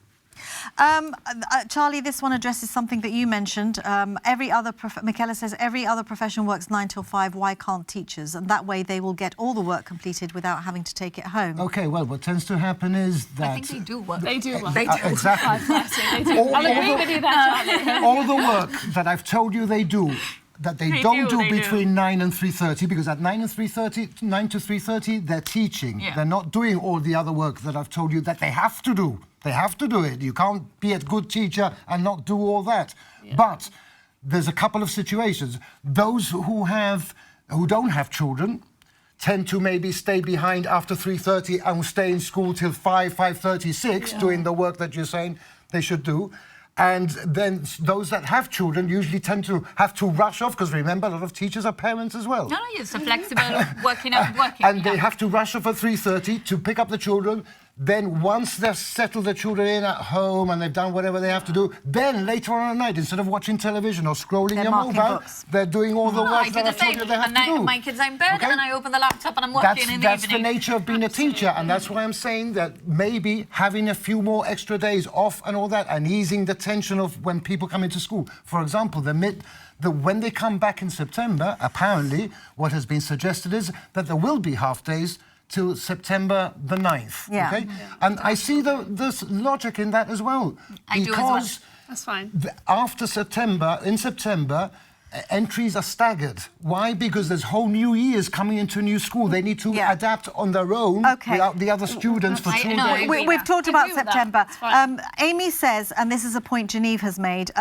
Charlie, this one addresses something that you mentioned. Michaela says every other profession works 9 till 5. Why can't teachers? And that way they will get all the work completed without having to take it home. Okay, well, what tends to happen is that I think they do work. They do work. exactly. They do. I'll agree with you there, Charlie. All the work that I've told you they do, that they don't do between 9 and 3:30, because at 9 to 3:30, they're teaching. Yeah. They're not doing all the other work that I've told you that they have to do. They have to do it. You can't be a good teacher and not do all that. Yeah. But there's a couple of situations. Those who don't have children tend to maybe stay behind after 3:30 and stay in school till 5:30, 6, doing the work that you're saying they should do. And then those that have children usually tend to have to rush off, because remember, a lot of teachers are parents as well. No, it's a flexible working. And they have to rush off at 3:30 to pick up the children. Then once they've settled the children in at home and they've done whatever they have to do, then later on at night, instead of watching television or scrolling your mobile, they're doing all the work I do that the I've told same. you they have And to do. my kids are in bed and I open the laptop and I'm working in the That's evening. the nature of being a teacher, and that's why I'm saying that maybe having a few more extra days off and all that, and easing the tension of when people come into school. For example, when they come back in September, apparently what has been suggested is that there will be half days till September the 9th. Yeah. Okay? And I see this logic in that as well. I do as well. Because That's fine. after September, in September, entries are staggered. Why? Because there's whole new years coming into a new school. They need to adapt on their own without the other students for 2 days. We've talked about Agree with that. September. It's fine. Amy says, and this is a point Geneve has made,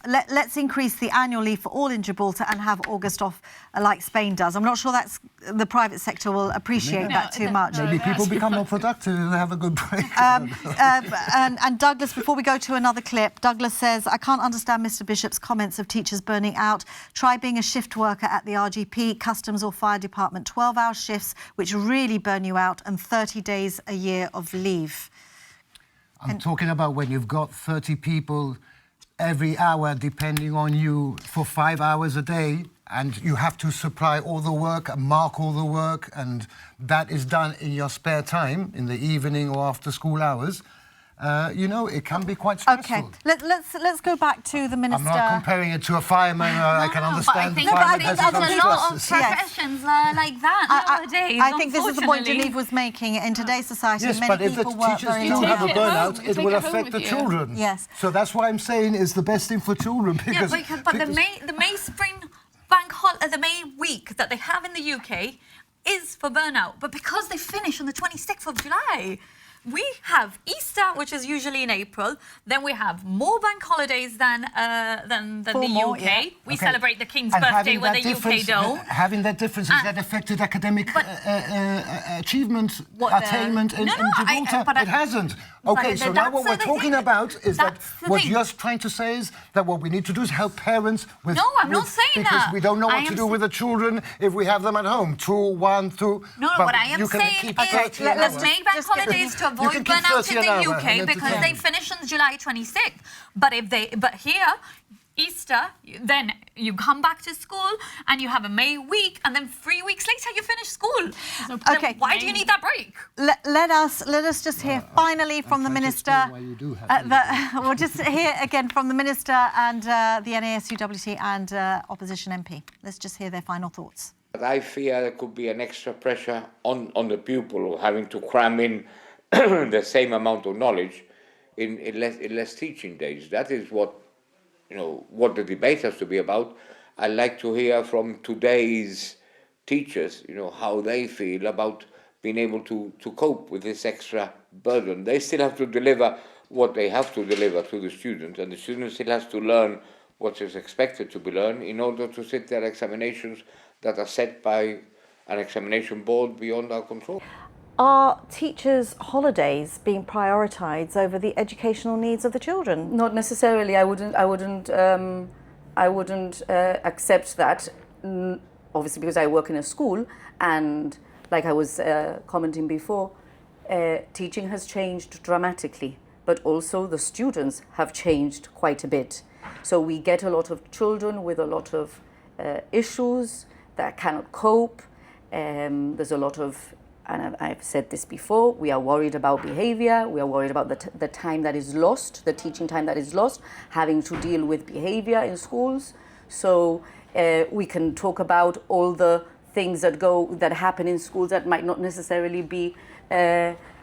let's increase the annual leave for all in Gibraltar and have August off like Spain does. I'm not sure that's the private sector will appreciate that too much. Maybe people become more productive if they have a good break. And Douglas, before we go to another clip, Douglas says, I can't understand Mr. Bishop's comments of teachers burning out. Try being a shift worker at the RGP, Customs or Fire Department. 12-hour shifts, which really burn you out, and 30 days a year of leave. I'm talking about when you've got 30 people every hour depending on you for 5 hours a day, and you have to supply all the work and mark all the work, and that is done in your spare time, in the evening or after school hours. you know, it can be quite stressful. Okay, let's go back to the minister. I'm not comparing it to a fireman. I can understand the But I fireman think has there's his a own lot of stresses. professions like that nowadays. I think this is the point unfortunately. Denise was making. In today's society, Yes, many but if the people work teachers very do long have a take it home. burnout, You it take will it home affect with the you. children. Yes. So that's why I'm saying it's the best thing for children. Because, Yeah, but the May spring the May week that they have in the UK is for burnout. But because they finish on the 26th of July, we have Easter, which is usually in April. Then we have more bank holidays than the more, UK. yeah. We Okay. celebrate the King's And birthday having where that the UK difference- don't. Having that difference, has that affected academic achievement, What the- attainment in No, Gibraltar? but it hasn't. Okay, so now what we're talking about is that what you're trying to say is that what we need to do is help parents with... No, I'm not saying because that. we don't know I what to am do with the children if we have them at home. 2, 1, 2... No, but what I am you can saying keep is 30 an let's hour. make bank Just get- holidays to You avoid can keep burnout 30 in an the hour UK and because entertain. they finish on July 26th. But here, Easter, then you come back to school and you have a May week, and then 3 weeks later you finish school. Then Okay. why do you need that break? Let us just hear finally from the trying to minister. explain why you do have We'll just hear again from the minister and the NASUWT and opposition MP. Let's just hear their final thoughts. But I fear there could be an extra pressure on the pupil having to cram in the same amount of knowledge in less teaching days. That is what the debate has to be about. I'd like to hear from today's teachers, how they feel about being able to cope with this extra burden. They still have to deliver what they have to deliver to the students, and the student still has to learn what is expected to be learned in order to sit their examinations that are set by an examination board beyond our control. Are teachers' holidays being prioritised over the educational needs of the children? Not necessarily. I wouldn't accept that. Obviously, because I work in a school, and like I was commenting before, teaching has changed dramatically, but also the students have changed quite a bit. So we get a lot of children with a lot of issues that cannot cope. There's a lot of, and I've said this before, we are worried about behavior, we are worried about the time that is lost, the teaching time that is lost, having to deal with behavior in schools. So we can talk about all the things that happen in schools that might not necessarily be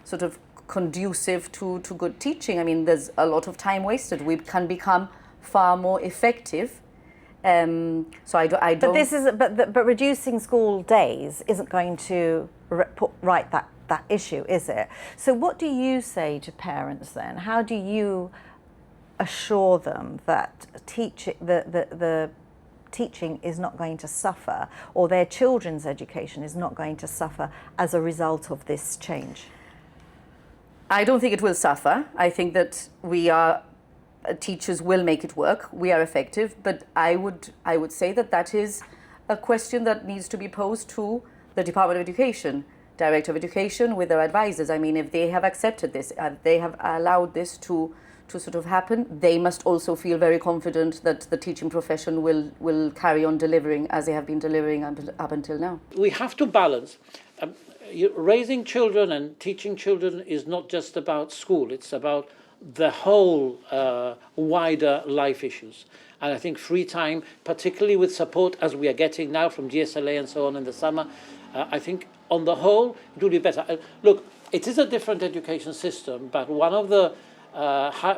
sort of conducive to good teaching. I mean, there's a lot of time wasted. We can become far more effective. So I don't. But this is but reducing school days isn't going to put right that issue, is it? So what do you say to parents then? How do you assure them that the teaching is not going to suffer, or their children's education is not going to suffer as a result of this change? I don't think it will suffer. I think that teachers will make it work. We are effective, but I would say that is a question that needs to be posed to the Department of Education, Director of Education with their advisors. I mean, if they have accepted this, they have allowed this to sort of happen, they must also feel very confident that the teaching profession will carry on delivering as they have been delivering up until now. We have to balance. Raising children and teaching children is not just about school, it's about the whole wider life issues. And I think free time, particularly with support as we are getting now from GSLA and so on in the summer, I think on the whole it will be better. Look, it is a different education system, but one of the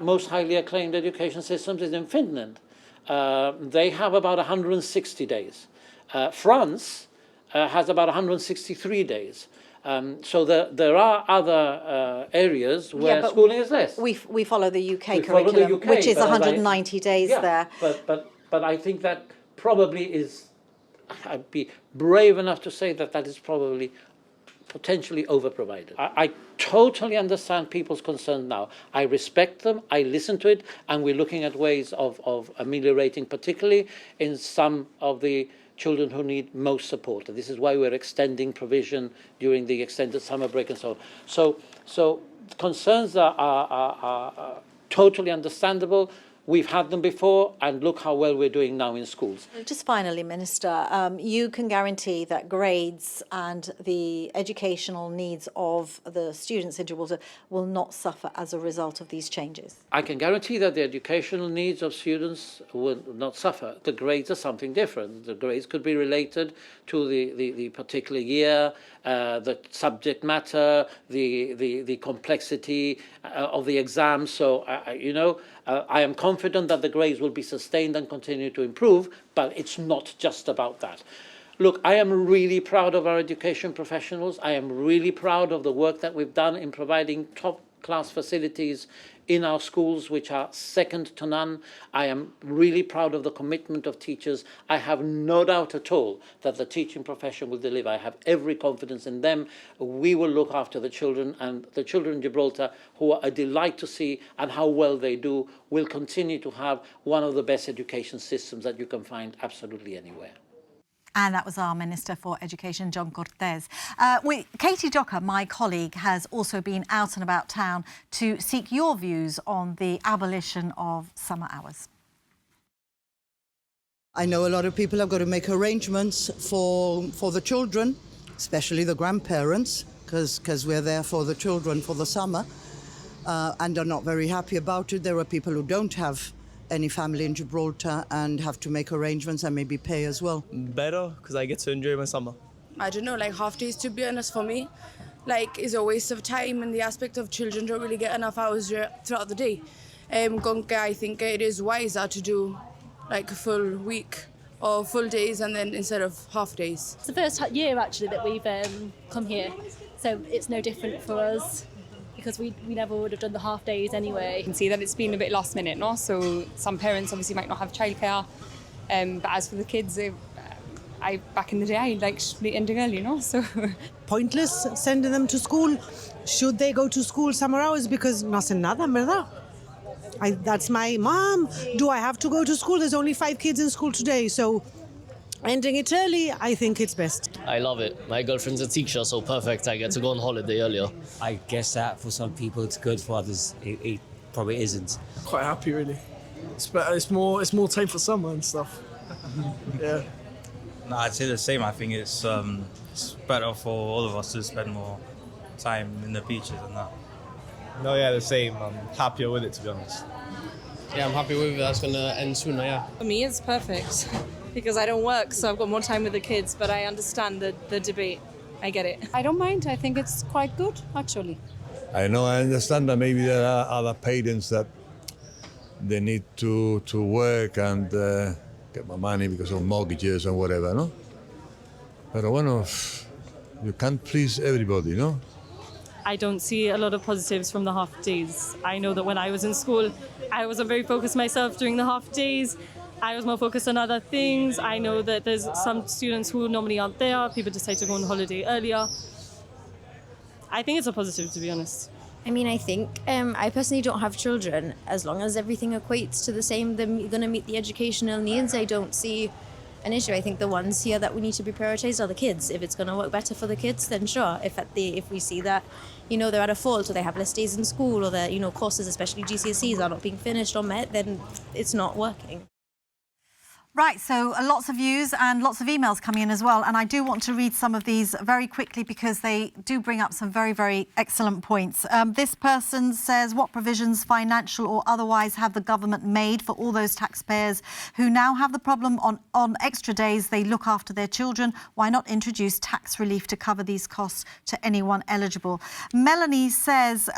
most highly acclaimed education systems is in Finland. They have about 160 days. France has about 163 days. So there are other areas where schooling is less. We follow the UK We follow the curriculum, UK, which is but as 190 days there. But I think that probably is, I'd be brave enough to say that is probably potentially overprovided. I totally understand people's concerns now. I respect them, I listen to it, and we're looking at ways of ameliorating, particularly in some of the children who need most support. And this is why we're extending provision during the extended summer break and so on. So concerns are totally understandable. We've had them before, and look how well we're doing now in schools. Just finally, Minister, you can guarantee that grades and the educational needs of the students in Gibraltar will not suffer as a result of these changes? I can guarantee that the educational needs of students will not suffer. The grades are something different. The grades could be related to the particular year, the subject matter, the complexity of the exam. So, I am confident that the grades will be sustained and continue to improve, but it's not just about that. Look, I am really proud of our education professionals. I am really proud of the work that we've done in providing top-class facilities in our schools, which are second to none. I am really proud of the commitment of teachers. I have no doubt at all that the teaching profession will deliver. I have every confidence in them. We will look after the children, and the children in Gibraltar, who are a delight to see and how well they do, will continue to have one of the best education systems that you can find absolutely anywhere. And that was our Minister for Education, John Cortés. Katie Docker, my colleague, has also been out and about town to seek your views on the abolition of summer hours. I know a lot of people have got to make arrangements for the children, especially the grandparents, because we're there for the children for the summer, and are not very happy about it. There are people who don't have any family in Gibraltar and have to make arrangements and maybe pay as well. Better, because I get to enjoy my summer. I don't know, like half days, to be honest, for me, like, is a waste of time, and the aspect of children don't really get enough hours throughout the day. I think it is wiser to do like a full week or full days, and then instead of half days. It's the first year actually that we've come here, so it's no different for us, because we never would have done the half days anyway. You can see that it's been a bit last minute, no? So some parents obviously might not have childcare, but as for the kids, back in the day, I liked the ending early, no? So pointless sending them to school. Should they go to school summer hours? Because no sé nada, ¿verdad? That's my mom. Do I have to go to school? There's only 5 kids in school today, so ending it early, I think it's best. I love it. My girlfriend's a teacher, so perfect. I get to go on holiday earlier. I guess that for some people it's good, for others it probably isn't. Quite happy, really. It's better. It's more time for summer and stuff. Yeah. No, I'd say the same. I think it's better for all of us to spend more time in the beaches and that. No, yeah, the same. I'm happier with it, to be honest. Yeah, I'm happy with it. That's going to end sooner, yeah. For me, it's perfect because I don't work, so I've got more time with the kids, but I understand the debate. I get it. I don't mind. I think it's quite good, actually. I know, I understand that maybe there are other parents that they need to work and get more money because of mortgages and whatever, no? But you can't please everybody, no? I don't see a lot of positives from the half days. I know that when I was in school, I wasn't very focused myself during the half days. I was more focused on other things. I know that there's some students who normally aren't there. People decide to go on holiday earlier. I think it's a positive, to be honest. I mean, I think I personally don't have children. As long as everything equates to the same, they're going to meet the educational needs, I don't see an issue. I think the ones here that we need to be prioritised are the kids. If it's going to work better for the kids, then sure. If we see that, they're at a fault, or they have less days in school, or their, courses, especially GCSEs, are not being finished or met, then it's not working. Right, so lots of views and lots of emails coming in as well. And I do want to read some of these very quickly because they do bring up some very, very excellent points. This person says, what provisions, financial or otherwise, have the government made for all those taxpayers who now have the problem on extra days they look after their children? Why not introduce tax relief to cover these costs to anyone eligible? Melanie says,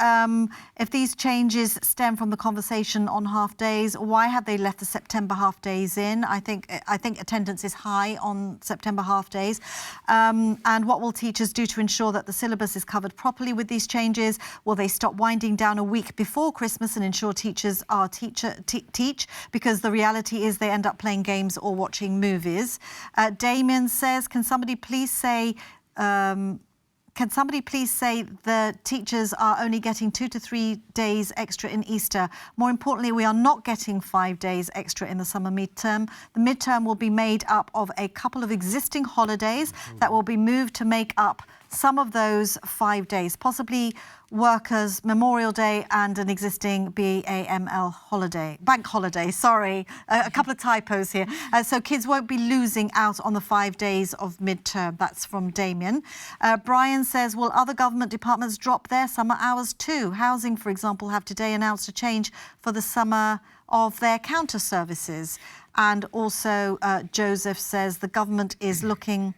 if these changes stem from the conversation on half days, why have they left the September half days in? I think attendance is high on September half days. And what will teachers do to ensure that the syllabus is covered properly with these changes? Will they stop winding down a week before Christmas and ensure teachers are teach? Because the reality is they end up playing games or watching movies. Damien says, can somebody please say the teachers are only getting 2 to 3 days extra in Easter? More importantly, we are not getting 5 days extra in the summer midterm. The midterm will be made up of a couple of existing holidays that will be moved to make up some of those 5 days, possibly Workers' Memorial Day and an existing BAML holiday, bank holiday, sorry, a couple of typos here. So kids won't be losing out on the 5 days of midterm. That's from Damien. Brian says, will other government departments drop their summer hours too? Housing, for example, have today announced a change for the summer of their counter services. And also Joseph says the government is looking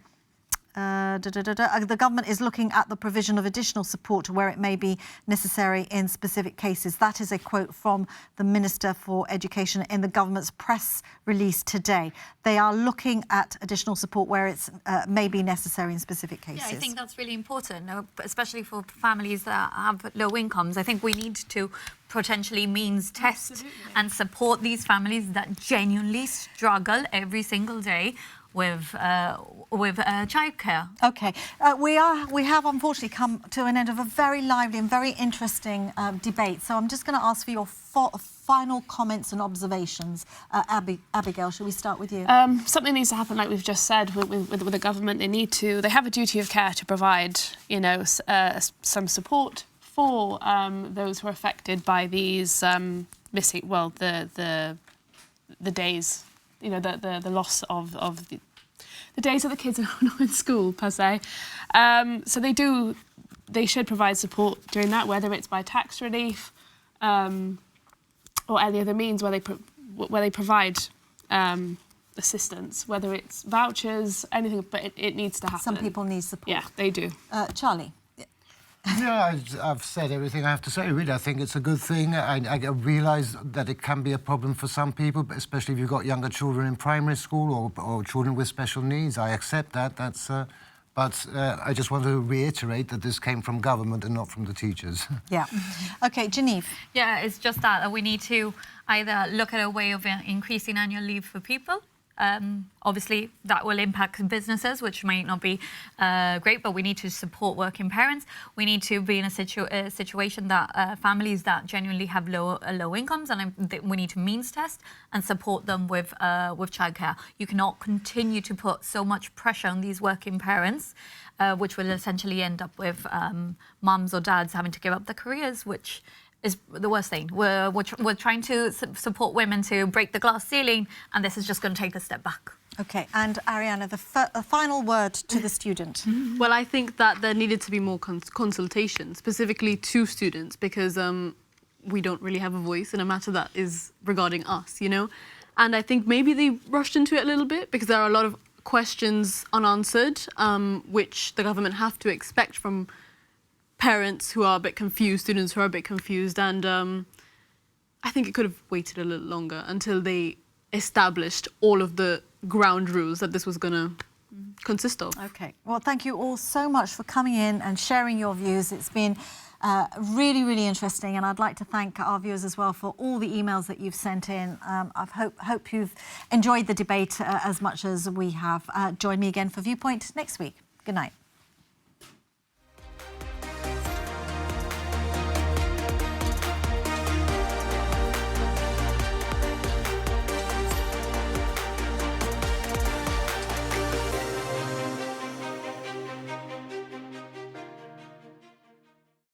the government is looking at the provision of additional support where it may be necessary in specific cases. That is a quote from the Minister for Education in the government's press release today. They are looking at additional support where it's may be necessary in specific cases. Yeah, I think that's really important, especially for families that have low incomes. I think we need to potentially means test and support these families that genuinely struggle every single day with childcare. Okay, we have unfortunately come to an end of a very lively and very interesting debate. So I'm just going to ask for your final comments and observations. Abigail, shall we start with you? Something needs to happen, like we've just said, with the government. They have a duty of care to provide, some support for those who are affected by these missing, well, the days. The loss of the days that the kids are not in school, per se. So they should provide support during that, whether it's by tax relief or any other means where they provide assistance, whether it's vouchers, anything, but it needs to happen. Some people need support. Yeah, they do. Charlie? Yeah, I've said everything I have to say, really. I think it's a good thing. I realise that it can be a problem for some people, but especially if you've got younger children in primary school or children with special needs. I accept that. But I just want to reiterate that this came from government and not from the teachers. Yeah. OK, Genevieve. Yeah, it's just that we need to either look at a way of increasing annual leave for people. Obviously, that will impact businesses, which might not be great, but we need to support working parents. We need to be in a situation that families that genuinely have low incomes, and we need to means test and support them with childcare. You cannot continue to put so much pressure on these working parents, which will essentially end up with mums or dads having to give up their careers, which is the worst thing. We're trying to support women to break the glass ceiling, and this is just going to take a step back. OK, and Ariana, the final word to the student. Well, I think that there needed to be more consultation, specifically to students, because we don't really have a voice in a matter that is regarding us, And I think maybe they rushed into it a little bit because there are a lot of questions unanswered, which the government have to expect from parents who are a bit confused, students who are a bit confused, and I think it could have waited a little longer until they established all of the ground rules that this was going to consist of. OK. Well, thank you all so much for coming in and sharing your views. It's been really, really interesting, and I'd like to thank our viewers as well for all the emails that you've sent in. I hope you've enjoyed the debate as much as we have. Join me again for Viewpoint next week. Good night.